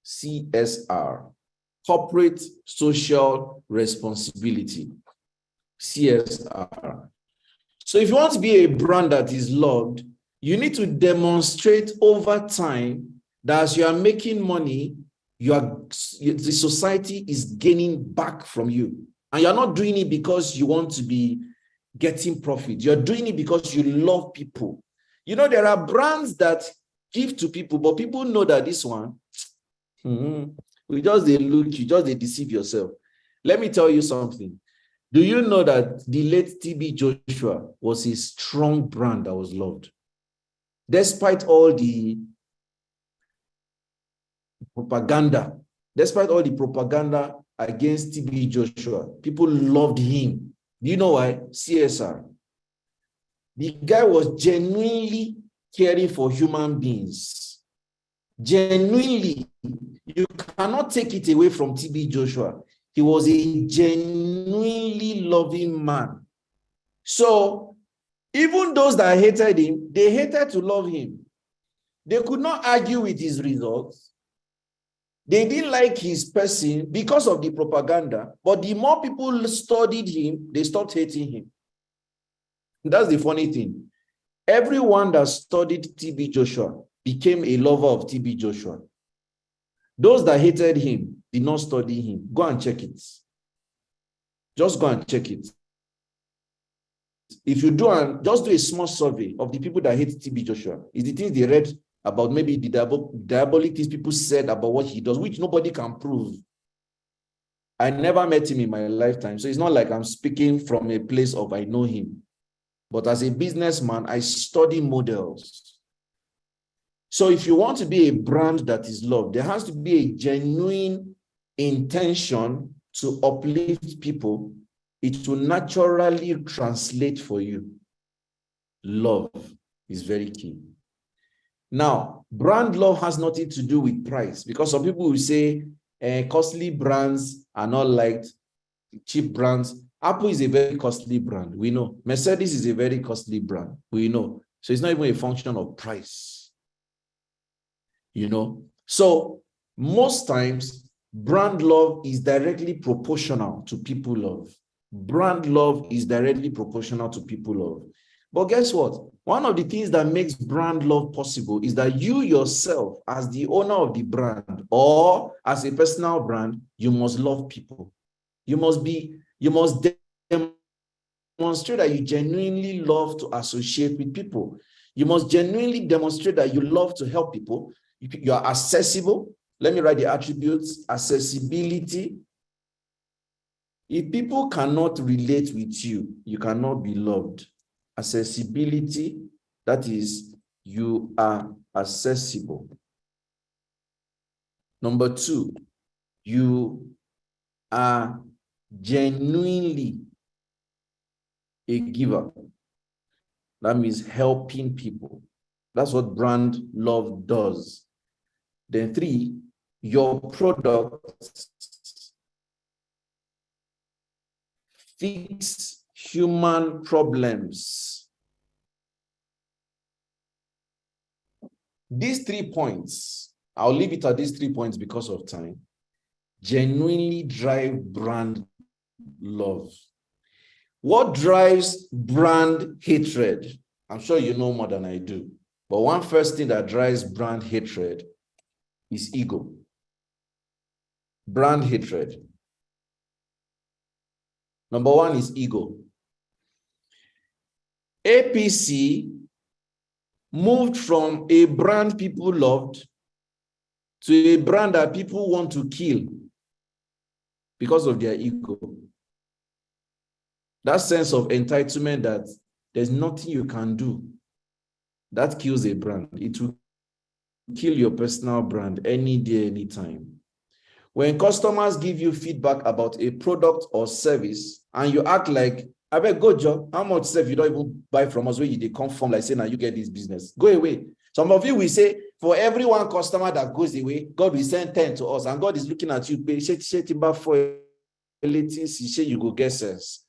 CSR. Corporate social responsibility, CSR. So if you want to be a brand that is loved, you need to demonstrate over time that as you are making money, the society is gaining back from you. And you're not doing it because you want to be getting profit. You're doing it because you love people. There are brands that give to people, but people know that this one, we just they look, you just they deceive yourself. Let me tell you something. Do you know that the late TB Joshua was a strong brand that was loved? Despite all the propaganda against TB Joshua, people loved him. Do you know why? CSR. The guy was genuinely caring for human beings. Genuinely. You cannot take it away from TB Joshua. He was a genuinely loving man. So, even those that hated him, they hated to love him. They could not argue with his results. They didn't like his person because of the propaganda, but the more people studied him, they stopped hating him. That's the funny thing. Everyone that studied TB Joshua became a lover of TB Joshua. Those that hated him did not study him. Go and check it. Just go and check it. If you just do a small survey of the people that hate TB Joshua, is the things they read about, maybe the diabolic things people said about what he does, which nobody can prove. I never met him in my lifetime, so it's not like I'm speaking from a place of I know him. But as a businessman, I study models. So if you want to be a brand that is loved, there has to be a genuine intention to uplift people. It will naturally translate for you. Love is very key. Now, brand love has nothing to do with price, because some people will say costly brands are not liked, cheap brands. Apple is a very costly brand, we know. Mercedes is a very costly brand, we know. So it's not even a function of price. So most times, brand love is directly proportional to people love. Brand love is directly proportional to people love. But guess what? One of the things that makes brand love possible is that you yourself, as the owner of the brand or as a personal brand, you must love people. You must demonstrate that you genuinely love to associate with people. You must genuinely demonstrate that you love to help people. You are accessible. Let me write the attributes. Accessibility. If people cannot relate with you, you cannot be loved. Accessibility, that is, you are accessible. Number two, you are genuinely a giver. That means helping people. That's what brand love does. Then 3, your product fix human problems. These 3 points, I'll leave it at these 3 points because of time, genuinely drive brand love. What drives brand hatred? I'm sure you know more than I do. But one first thing that drives brand hatred is ego. Brand hatred. Number 1 is ego. APC moved from a brand people loved to a brand that people want to kill because of their ego. That sense of entitlement that there's nothing you can do, that kills a brand. It will kill your personal brand any day, anytime. When customers give you feedback about a product or service and you act like, I bet go job, how much stuff you don't even buy from us where you they come from, like say now you get this business. Go away. Some of you will say, for every one customer that goes away, God will send 10 to us, and God is looking at you, you go get sense.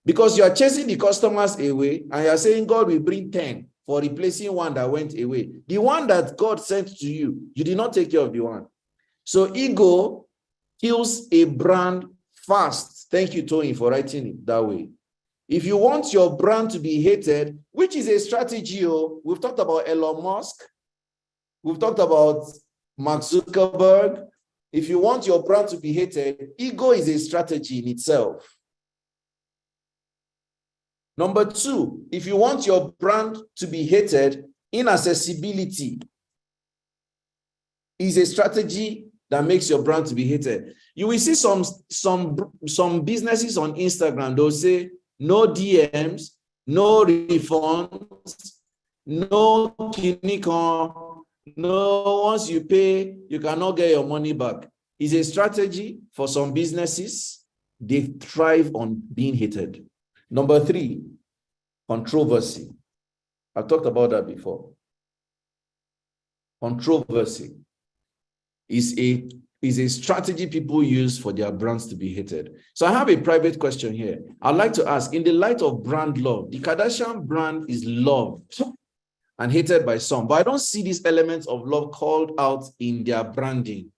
Because you are chasing the customers away and you are saying God will bring 10 for replacing one that went away. The one that God sent to you, you did not take care of the one. So ego kills a brand fast. Thank you, Tony, for writing it that way. If you want your brand to be hated, which is a strategy, we've talked about Elon Musk, we've talked about Mark Zuckerberg. If you want your brand to be hated, ego is a strategy in itself. Number 2, if you want your brand to be hated, inaccessibility is a strategy that makes your brand to be hated. You will see some businesses on Instagram, they'll say, no DMs, no refunds, no kinikon, no, once you pay, you cannot get your money back. It's a strategy for some businesses. They thrive on being hated. Number 3, controversy. I've talked about that before. Controversy is a strategy people use for their brands to be hated. So I have a private question here. I'd like to ask, in the light of brand love, the Kardashian brand is loved and hated by some, but I don't see these elements of love called out in their branding.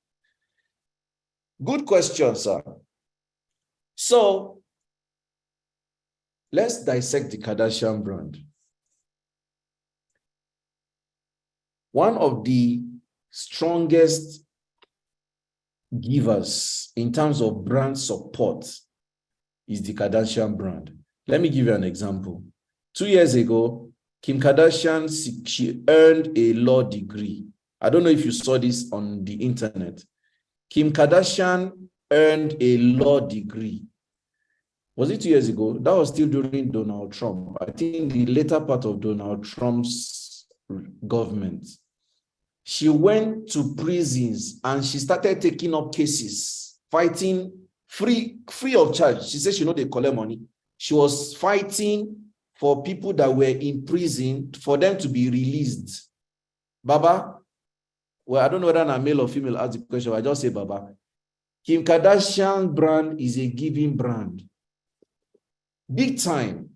Good question, sir. So let's dissect the Kardashian brand. One of the strongest givers in terms of brand support is the Kardashian brand. Let me give you an example. 2 years ago, Kim Kardashian, she earned a law degree. I don't know if you saw this on the internet. Kim Kardashian earned a law degree. Was it 2 years ago? That was still during Donald Trump. I think the later part of Donald Trump's government. She went to prisons and she started taking up cases, fighting free of charge. She said she know they collect money. She was fighting for people that were in prison for them to be released. Baba, well, I don't know whether I'm a male or female ask the question, I just say Baba. Kim Kardashian brand is a giving brand. Big time.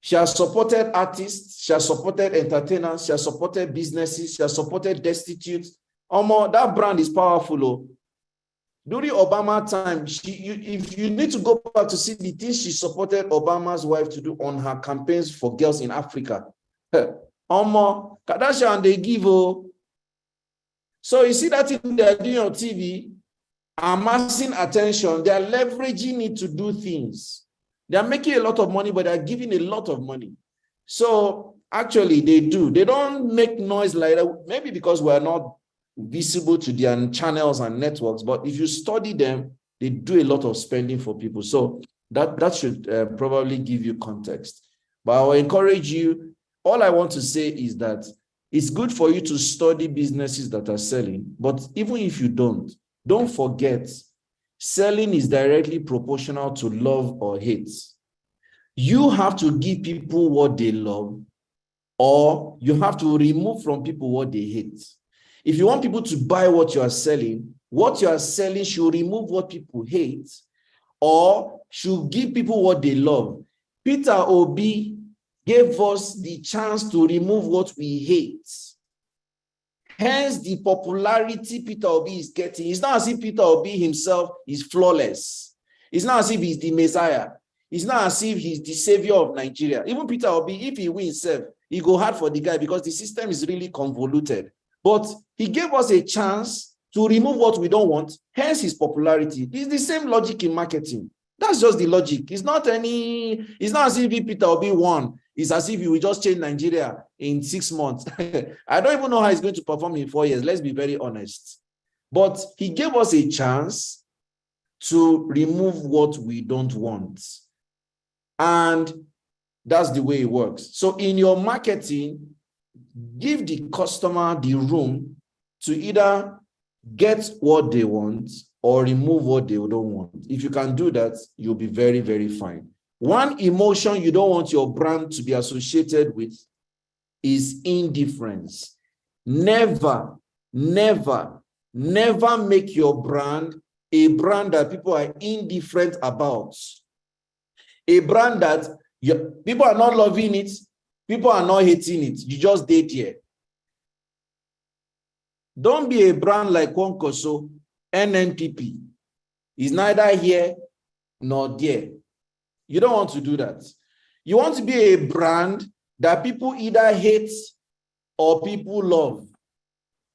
She has supported artists, she has supported entertainers, she has supported businesses, she has supported destitutes. That brand is powerful. During Obama time, if you need to go back to see the things she supported Obama's wife to do on her campaigns for girls in Africa. Kardashian, they give. So you see that thing they're doing on TV, amassing attention, they're leveraging it to do things. They're making a lot of money, but they're giving a lot of money. So actually they do. They don't make noise like that, maybe because we're not visible to their channels and networks, but if you study them, they do a lot of spending for people. So that should probably give you context. But I will encourage you, all I want to say is that it's good for you to study businesses that are selling, but even if you don't forget, selling is directly proportional to love or hate. You have to give people what they love, or you have to remove from people what they hate. If you want people to buy what you are selling should remove what people hate, or should give people what they love. Peter Obi gave us the chance to remove what we hate. Hence, the popularity Peter Obi is getting. It's not as if Peter Obi himself is flawless. It's not as if he's the Messiah. It's not as if he's the savior of Nigeria. Even Peter Obi, if he wins, he go hard for the guy because the system is really convoluted. But he gave us a chance to remove what we don't want, hence his popularity. It's the same logic in marketing. That's just the logic. It's not as if Peter Obi won. It's as if he will just change Nigeria in 6 months. I don't even know how he's going to perform in 4 years. Let's be very honest. But he gave us a chance to remove what we don't want. And that's the way it works. So in your marketing, give the customer the room to either get what they want or remove what they don't want. If you can do that, you'll be very, very fine. One emotion you don't want your brand to be associated with is indifference. Never, never, never make your brand a brand that people are indifferent about. A brand that people are not loving it, people are not hating it. You just date here. Don't be a brand like Kwonkoso, NNPP. It's neither here nor there. You don't want to do that. You want to be a brand that people either hate or people love.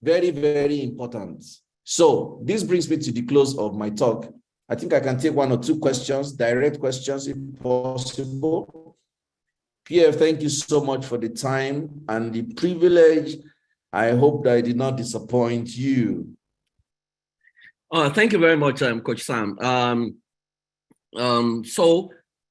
Very, very important. So this brings me to the close of my talk. I think I can take 1 or 2 questions, direct questions if possible. Pierre, thank you so much for the time and the privilege. I hope that I did not disappoint you. Thank you very much, Coach Sam. So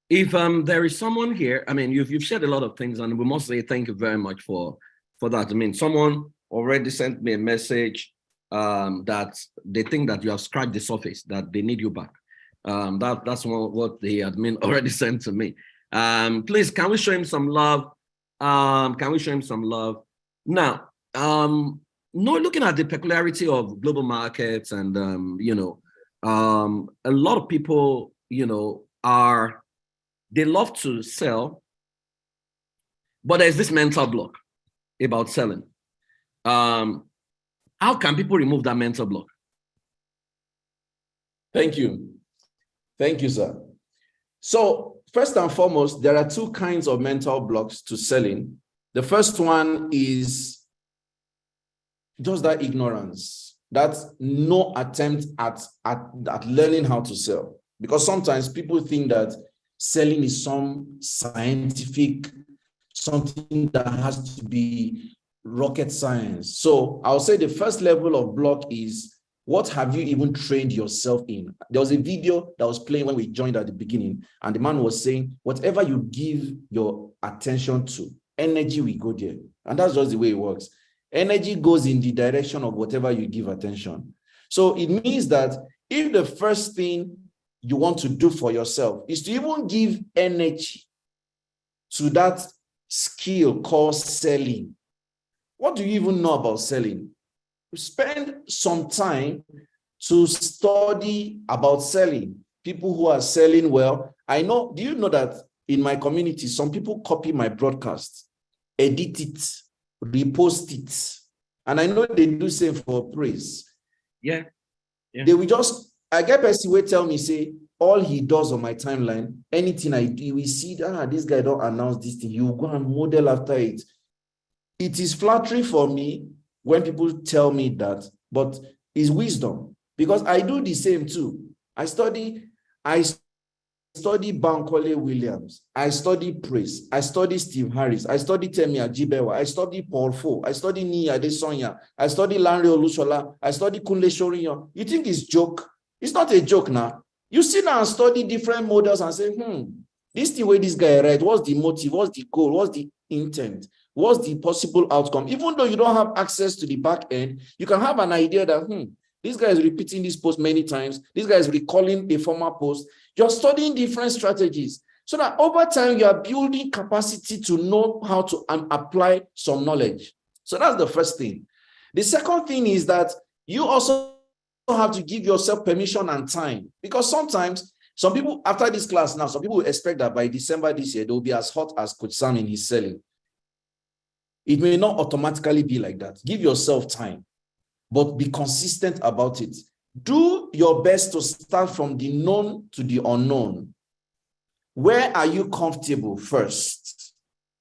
if there is someone here, I mean, you've shared a lot of things, and we must say thank you very much for that. I mean, someone already sent me a message that they think that you have scratched the surface, that they need you back. That's what the admin already sent to me. Please, can we show him some love? Can we show him some love? Now, looking at the peculiarity of global markets, and a lot of people, they love to sell, but there's this mental block about selling. How can people remove that mental block? Thank you. Thank you, sir. So first and foremost, there are 2 kinds of mental blocks to selling. The first one is just that ignorance. That's no attempt at learning how to sell. Because sometimes people think that selling is some scientific, something that has to be rocket science. So I'll say the first level of block is, what have you even trained yourself in? There was a video that was playing when we joined at the beginning, and the man was saying, whatever you give your attention to, energy will go there. And that's just the way it works. Energy goes in the direction of whatever you give attention. So it means that if the first thing you want to do for yourself is to even give energy to that skill called selling, what do you even know about selling? Spend some time to study about selling. People who are selling well. I know, do you know that in my community, some people copy my broadcast, edit it, repost it. And I know they do same for praise. Yeah. They will just, I get person will tell me, say, all he does on my timeline, anything I do, we see that this guy don't announce this thing. You go and model after it. It is flattering for me when people tell me that, but it's wisdom, because I do the same too. I study Bankole Williams. I study praise. I study Steve Harris. I study Temi Ajibewa. I study Paul Fo. I study Nia Adesonya. I study Lanre Olushola. I study Kunle Shoriyan. You think it's joke? It's not a joke now. You sit down and study different models and say, this is the way this guy write. What's the motive? What's the goal? What's the intent? What's the possible outcome? Even though you don't have access to the back end, you can have an idea that, This guy is repeating this post many times. This guy is recalling a former post. You're studying different strategies so that over time you are building capacity to know how to apply some knowledge. So that's the first thing. The second thing is that you also have to give yourself permission and time, because sometimes some people after this class now, some people will expect that by December this year, they'll be as hot as Coach Sam in his selling. It may not automatically be like that. Give yourself time, but be consistent about it. Do your best to start from the known to the unknown. Where are you comfortable first?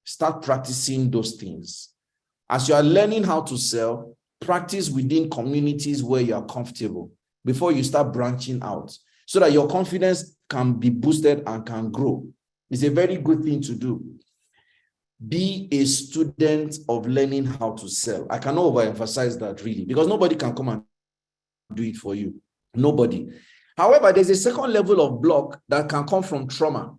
Start practicing those things. As you are learning how to sell, practice within communities where you are comfortable before you start branching out, so that your confidence can be boosted and can grow. It's a very good thing to do. Be a student of learning how to sell. I cannot overemphasize that really, because nobody can come and do it for you. Nobody. However, there's a second level of block that can come from trauma.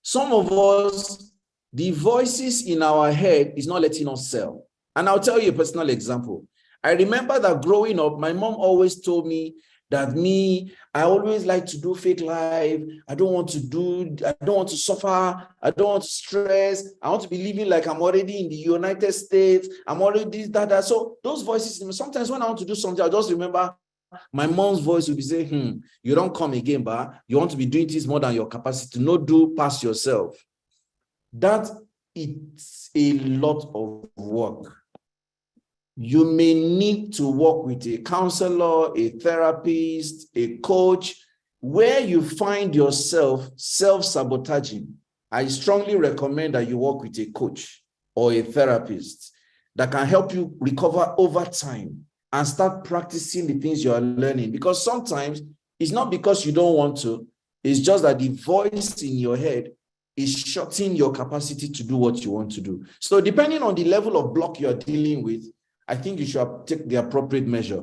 Some of us, the voices in our head is not letting us sell. And I'll tell you a personal example. I remember that growing up, my mom always told me that I always like to do fake life. I don't want to suffer. I don't want to stress. I want to be living like I'm already in the United States. I'm already this, that. So those voices, sometimes when I want to do something, I just remember my mom's voice will be saying, you don't come again, but you want to be doing this more than your capacity. No, do past yourself. That it's a lot of work. You may need to work with a counselor, a therapist, a coach, where you find yourself self-sabotaging. I strongly recommend that you work with a coach or a therapist that can help you recover over time and start practicing the things you are learning. Because sometimes it's not because you don't want to, it's just that the voice in your head is shutting your capacity to do what you want to do. So depending on the level of block you're dealing with, I think you should take the appropriate measure.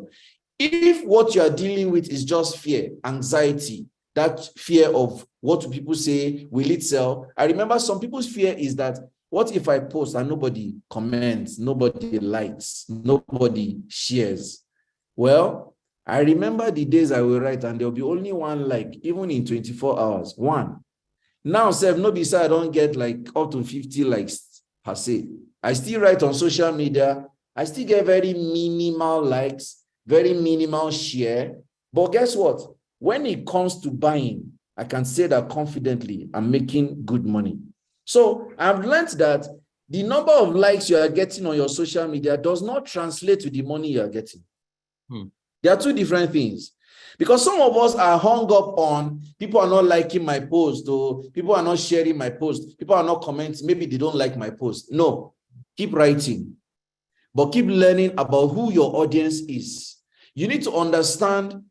If what you are dealing with is just fear, anxiety, that fear of what do people say, will it sell? I remember some people's fear is that, what if I post and nobody comments, nobody likes, nobody shares? Well, I remember the days I will write and there'll be only one like, even in 24 hours, one. Now, Seth, nobody say I don't get like up to 50 likes per se. I still write on social media. I still get very minimal likes, very minimal share. But guess what? When it comes to buying, I can say that confidently, I'm making good money. So I've learned that the number of likes you are getting on your social media does not translate to the money you are getting. There are two different things. Because some of us are hung up on people are not liking my post, or people are not sharing my post, people are not commenting, maybe they don't like my post. No, keep writing. But keep learning about who your audience is. You need to understand,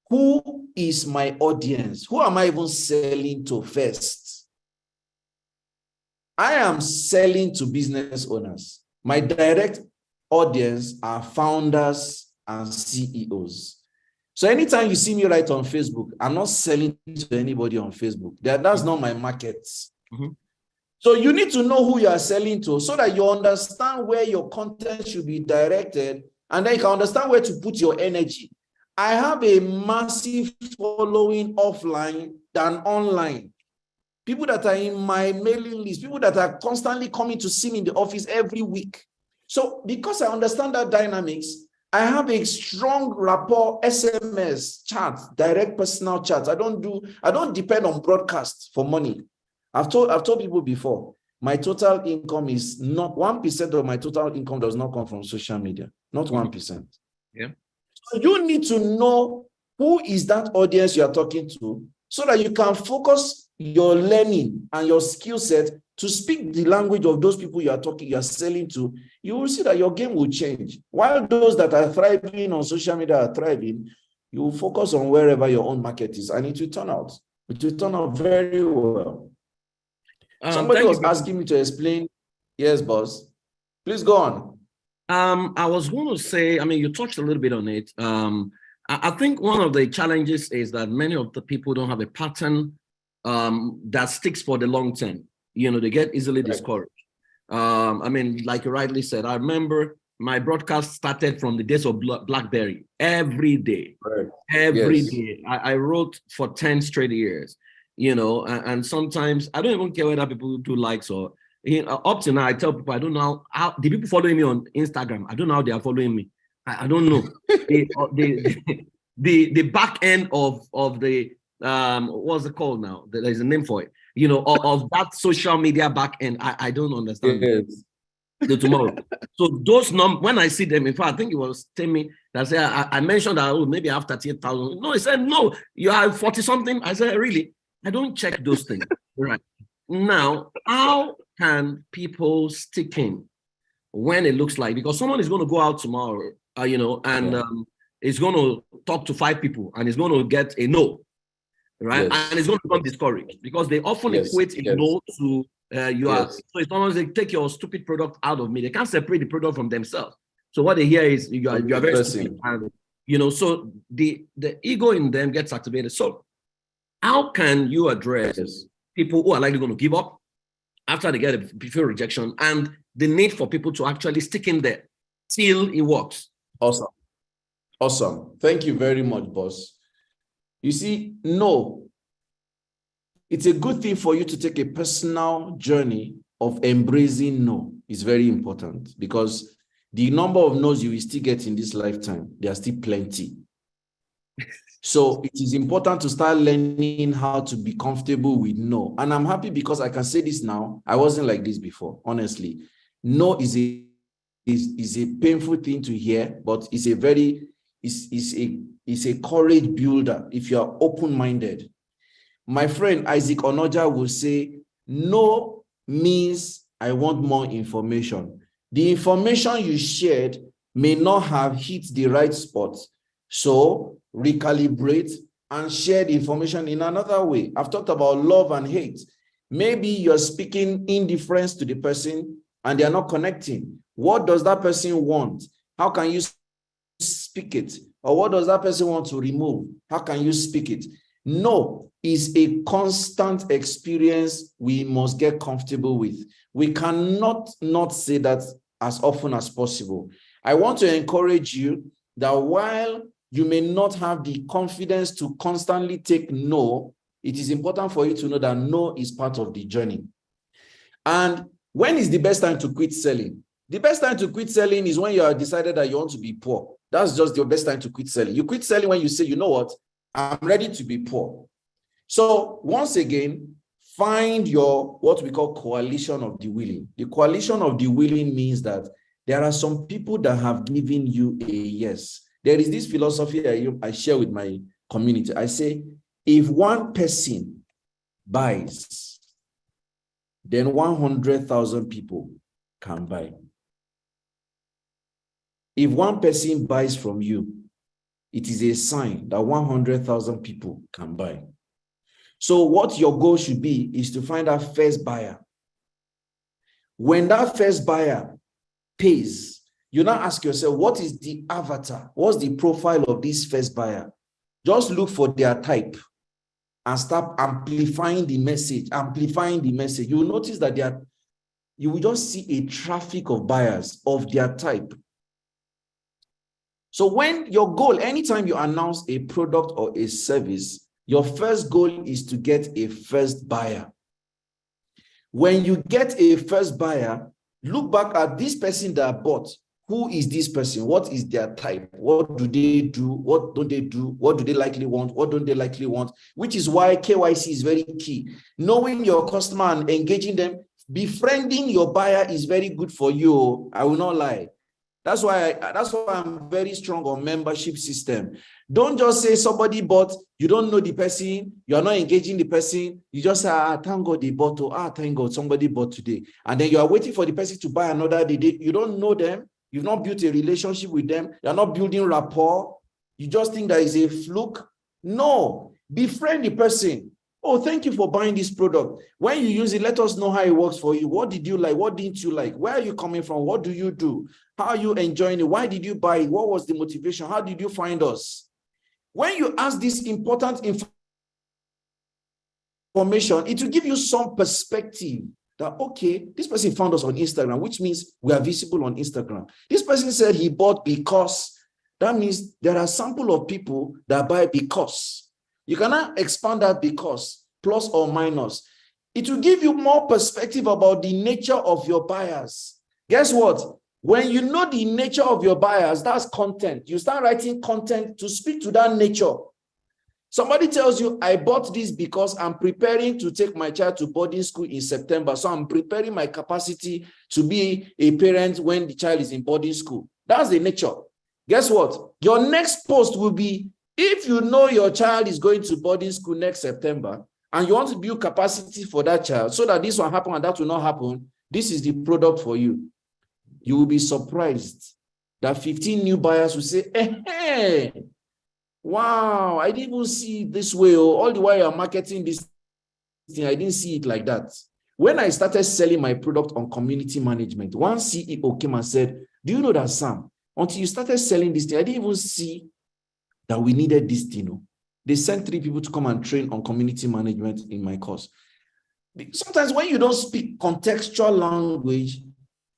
who is my audience? Who am I even selling to first? I am selling to business owners. My direct audience are founders and CEOs. So anytime you see me write on Facebook, I'm not selling to anybody on Facebook. That's not my market. So you need to know who you are selling to so that you understand where your content should be directed, and then you can understand where to put your energy. I have a massive following offline than online. People that are in my mailing list, people that are constantly coming to see me in the office every week. So because I understand that dynamics, I have a strong rapport, SMS, chat, direct personal chats. I don't depend on broadcast for money. I've told people before, my total income is not 1% of my total income does not come from social media, not 1%. Yeah. So you need to know who is that audience you are talking to so that you can focus your learning and your skill set to speak the language of those people you are selling to. You will see that your game will change. While those that are thriving on social media are thriving, you will focus on wherever your own market is, and it will turn out. It will turn out very well. Somebody was asking me to explain. Yes, boss. Please go on. I was going to say, you touched a little bit on it. I think one of the challenges is that many of the people don't have a pattern that sticks for the long term. They get easily discouraged. Like you rightly said, I remember my broadcast started from the days of BlackBerry. Every day. Right. Every Yes. day. I wrote for 10 straight years, and sometimes I don't even care whether people do likes or, up to now, I tell people, I don't know how the people following me on Instagram, I don't know how they are following me. I don't know. The back end of the, what's it called now? There's a name for it, of that social media back end. I don't understand. Yes. Till tomorrow. So those when I see them, in fact, I think it was Timmy that said, I mentioned that, maybe I have 38,000. No, he said, no, you have 40 something. I said, really? I don't check those things. Right. Now, how can people stick in when it looks like, because someone is going to go out tomorrow, and is going to talk to 5 people and is going to get a no, right? Yes. And it's going to become discouraged because they often equate a no to you are. So it's almost they take your stupid product out of me. They can't separate the product from themselves. So what they hear is you are very stupid. And, so the ego in them gets activated. So how can you address people who are likely going to give up after they get a few rejection, and the need for people to actually stick in there till it works? Awesome. Thank you very much, boss. You see, no, it's a good thing for you to take a personal journey of embracing no. It's very important because the number of no's you will still get in this lifetime, there are still plenty. So it is important to start learning how to be comfortable with no. And I'm happy because I can say this now. I wasn't like this before, honestly. No is a painful thing to hear, but it's a courage builder if you are open-minded. My friend Isaac Onoja will say, no means I want more information. The information you shared may not have hit the right spot. So recalibrate and share the information in another way. I've talked about love and hate. Maybe you're speaking indifference to the person and they're not connecting. What does that person want? How can you speak it? Or what does that person want to remove? How can you speak it? No is a constant experience we must get comfortable with. We cannot not say that as often as possible. I want to encourage you that while you may not have the confidence to constantly take no, it is important for you to know that no is part of the journey. And when is the best time to quit selling? The best time to quit selling is when you have decided that you want to be poor. That's just your best time to quit selling. You quit selling when you say, you know what, I'm ready to be poor. So once again, find your, what we call coalition of the willing. The coalition of the willing means that there are some people that have given you a yes. There is this philosophy I share with my community. I say, if one person buys, then 100,000 people can buy. If one person buys from you, it is a sign that 100,000 people can buy. So what your goal should be is to find that first buyer. When that first buyer pays, you now ask yourself, what is the avatar? What's the profile of this first buyer? Just look for their type and start amplifying the message, You will notice that you will just see a traffic of buyers of their type. So when your goal, anytime you announce a product or a service, your first goal is to get a first buyer. When you get a first buyer, look back at this person that bought. Who is this person? What is their type? What do they do? What don't they do? What do they likely want? What don't they likely want? Which is why KYC is very key. Knowing your customer and engaging them, befriending your buyer is very good for you. I will not lie. That's why I'm very strong on membership system. Don't just say somebody bought, you don't know the person, you are not engaging the person. You just say, thank God they bought. Thank God somebody bought today. And then you are waiting for the person to buy another day. You don't know them. You've not built a relationship with them. You're not building rapport. You just think that is a fluke. No, befriend the person. Oh, thank you for buying this product. When you use it, let us know how it works for you. What did you like? What didn't you like? Where are you coming from? What do you do? How are you enjoying it? Why did you buy it? What was the motivation? How did you find us? When you ask this important information, it will give you some perspective that, okay, this person found us on Instagram, which means we are visible on Instagram. This person said he bought because, that means there are a sample of people that buy because. You cannot expand that because, plus or minus. It will give you more perspective about the nature of your buyers. Guess what? When you know the nature of your buyers, that's content. You start writing content to speak to that nature. Somebody tells you, I bought this because I'm preparing to take my child to boarding school in September. So I'm preparing my capacity to be a parent when the child is in boarding school. That's the nature. Guess what? Your next post will be, if you know your child is going to boarding school next September and you want to build capacity for that child so that this will happen and that will not happen, this is the product for you. You will be surprised that 15 new buyers will say, hey, wow, I didn't even see it this way. All the while you're marketing this thing, I didn't see it like that. When I started selling my product on community management, one CEO came and said, do you know that, Sam, until you started selling this thing, I didn't even see that we needed this thing. They sent 3 people to come and train on community management in my course. Sometimes when you don't speak contextual language,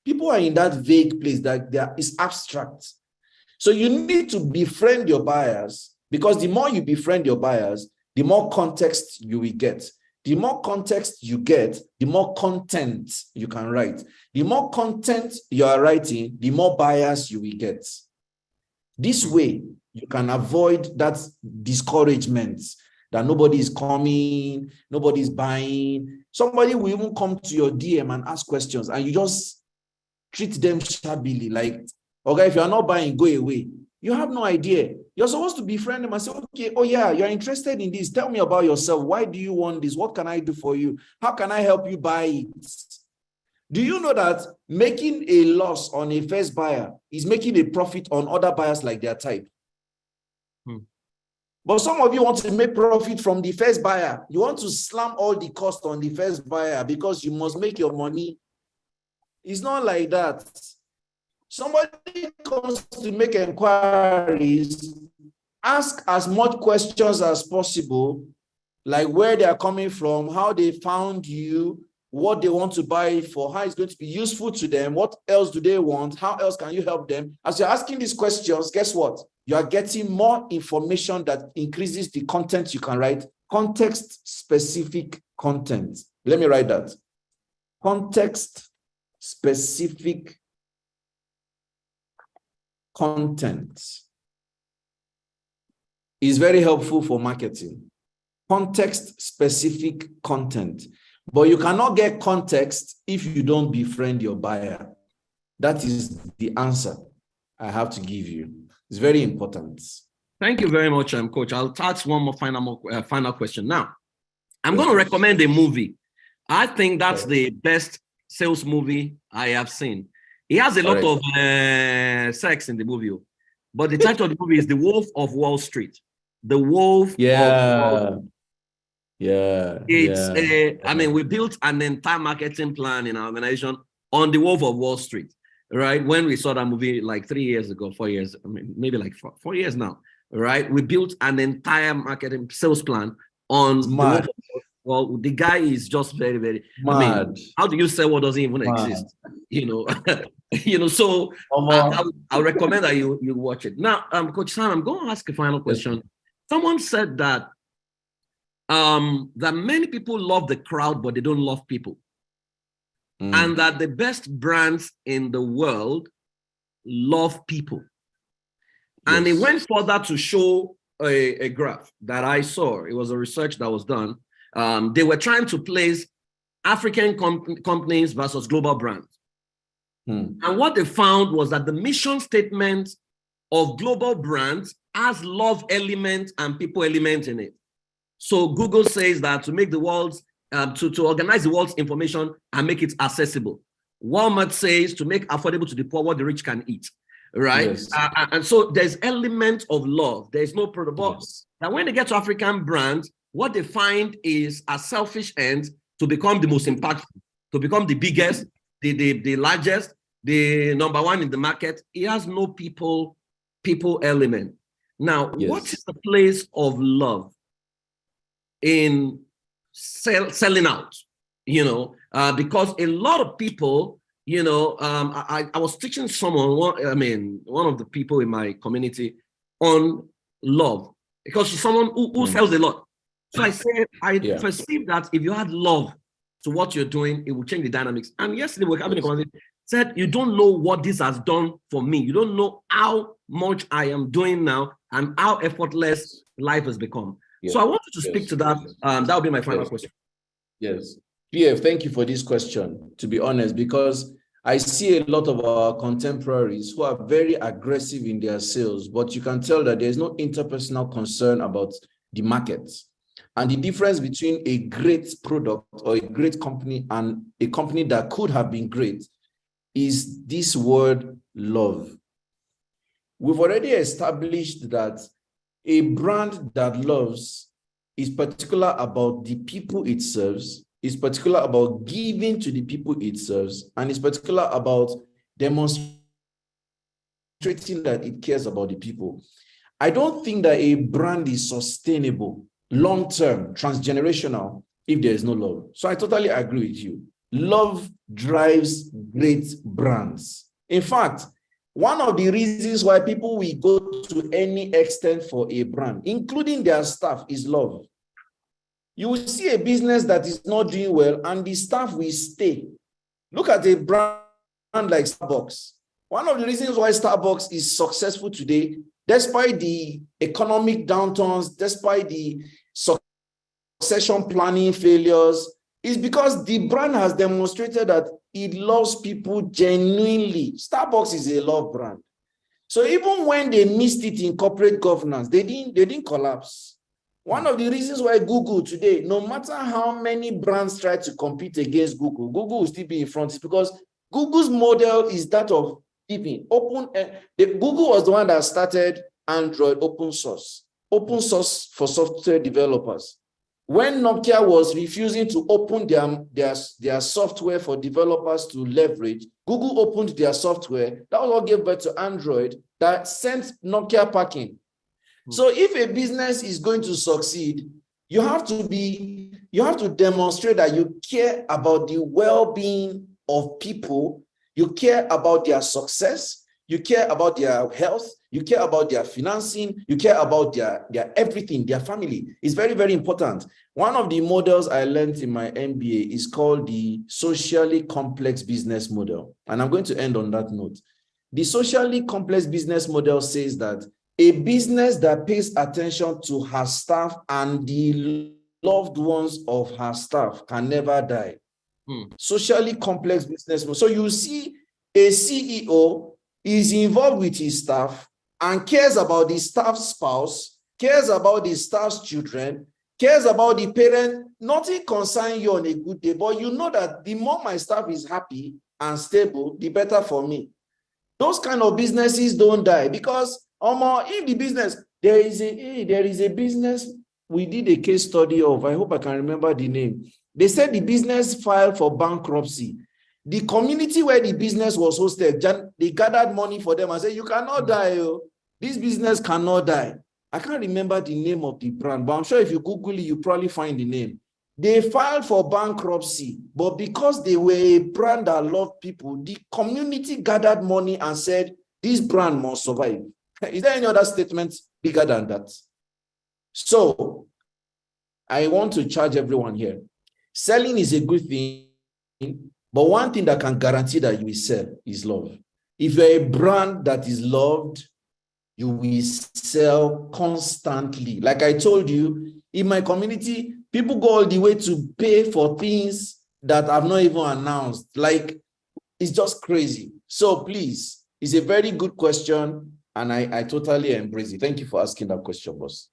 people are in that vague place that is abstract. So you need to befriend your buyers, because the more you befriend your buyers, the more context you will get. The more context you get, the more content you can write. The more content you are writing, the more buyers you will get. This way, you can avoid that discouragement that nobody is coming, nobody is buying. Somebody will even come to your DM and ask questions, and you just treat them shabbily, like, okay, if you're not buying, go away. You have no idea. You're supposed to befriend them and say, okay, oh yeah, you're interested in this. Tell me about yourself. Why do you want this? What can I do for you? How can I help you buy it? Do you know that making a loss on a first buyer is making a profit on other buyers like their type? But some of you want to make profit from the first buyer. You want to slam all the cost on the first buyer because you must make your money. It's not like that. Somebody comes to make inquiries, ask as much questions as possible, like where they are coming from, how they found you, what they want to buy for, how it's going to be useful to them, what else do they want, how else can you help them? As you're asking these questions, guess what? You are getting more information that increases the content you can write. Context-specific content. Let me write that. Context-specific content is very helpful for marketing. Context-specific content. But you cannot get context if you don't befriend your buyer. That is the answer I have to give you. It's very important. Thank you very much, Coach. I'll ask one more final question. Now, I'm going to recommend a movie. I think that's the best sales movie I have seen. It has a lot of sex in the movie, but the title of the movie is The Wolf of Wall Street. The Wolf of Wall Street. I mean, we built an entire marketing plan in our organization on The Wolf of Wall Street, right? When we saw that movie like 3 years ago, 4 years, I mean, maybe like 4 years now, right? We built an entire marketing sales plan on The Wolf of Wall Street. Well, the guy is just very, very mad. I mean, how do you sell what doesn't even exist? You know, so I recommend that you watch it. Now, Coach Sam, I'm going to ask a final question. Yes. Someone said that that many people love the crowd, but they don't love people. And that the best brands in the world love people. Yes. And it went further to show a graph that I saw. It was a research that was done. They were trying to place African companies versus global brands. And what they found was that the mission statement of global brands has love element and people element in it. So Google says that to make the world's, to organize the world's information and make it accessible. Walmart says to make affordable to the poor what the rich can eat, right? Yes. And so there's element of love. There's no protocol. Yes. Now when they get to African brands, what they find is a selfish end to become the most impactful, to become the biggest, the largest, the number one in the market. It has no people element. Now, yes. What is the place of love in selling out? Because a lot of people I was teaching someone, one of the people in my community on love, because she's someone who sells a lot. So I said, I perceive that if you had love to what you're doing, it will change the dynamics. And yesterday we were having a conversation, said, you don't know what this has done for me. You don't know how much I am doing now and how effortless life has become. So I want you to speak to that. That will be my final question. Yes. PF, thank you for this question, to be honest, because I see a lot of our contemporaries who are very aggressive in their sales, but you can tell that there's no interpersonal concern about the market. And the difference between a great product or a great company and a company that could have been great is this word love. We've already established that a brand that loves is particular about the people it serves, is particular about giving to the people it serves, and is particular about demonstrating that it cares about the people. I don't think that a brand is sustainable, long-term, transgenerational, if there is no love. So I totally agree with you. Love drives great brands. In fact, one of the reasons why people will go to any extent for a brand, including their staff, is love. You will see a business that is not doing well and the staff will stay. Look at a brand like Starbucks. One of the reasons why Starbucks is successful today, despite the economic downturns, despite the succession planning failures, is because the brand has demonstrated that it loves people genuinely. Starbucks is a love brand. So even when they missed it in corporate governance, they didn't collapse. One of the reasons why Google today, no matter how many brands try to compete against Google, Google will still be in front, is because Google's model is that of giving. Google was the one that started Android open source for software developers. When Nokia was refusing to open their software for developers to leverage, Google opened their software. That was what gave birth to Android that sent Nokia packing. So if a business is going to succeed, you have to demonstrate that you care about the well-being of people, you care about their success, you care about their health, you care about their financing, you care about their everything, their family. It's very, very important. One of the models I learned in my MBA is called the socially complex business model. And I'm going to end on that note. The socially complex business model says that a business that pays attention to her staff and the loved ones of her staff can never die. Socially complex business model. So you see a CEO is involved with his staff and cares about the staff's spouse, cares about the staff's children, cares about the parent. Nothing concerns you on a good day, but you know that the more my staff is happy and stable, the better for me. Those kind of businesses don't die because if the business, there is a business we did a case study of, I hope I can remember the name. They said the business filed for bankruptcy. The community where the business was hosted, they gathered money for them and said, you cannot die. This business cannot die. I can't remember the name of the brand, but I'm sure if you Google it, you probably find the name. They filed for bankruptcy, but because they were a brand that loved people, the community gathered money and said, this brand must survive. Is there any other statement bigger than that? So I want to charge everyone here. Selling is a good thing, but one thing that can guarantee that you will sell is love. If you're a brand that is loved, you will sell constantly. Like I told you, in my community, people go all the way to pay for things that I've not even announced. Like, it's just crazy. So please, it's a very good question, and I totally embrace it. Thank you for asking that question, boss.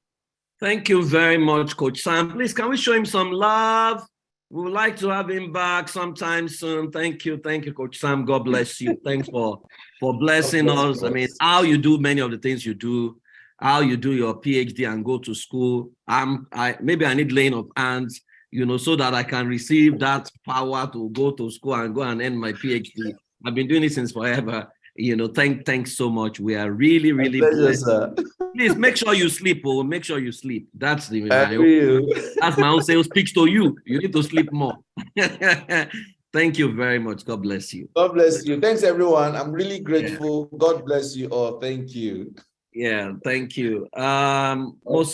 Thank you very much, Coach Sam. Please, can we show him some love? We would like to have him back sometime soon. Thank you, Coach Sam. God bless you. Thanks for blessing us. I mean, how you do many of the things you do, how you do your PhD and go to school. Maybe I need laying of hands, so that I can receive that power to go to school and go and end my PhD. I've been doing it since forever. Thanks so much. We are really, really blessed. Please make sure you sleep. Make sure you sleep. That's my own sales pitch to you. You need to sleep more. Thank you very much. God bless you. God bless you. Thanks, everyone. I'm really grateful. God bless you all. Thank you. Yeah, thank you. Most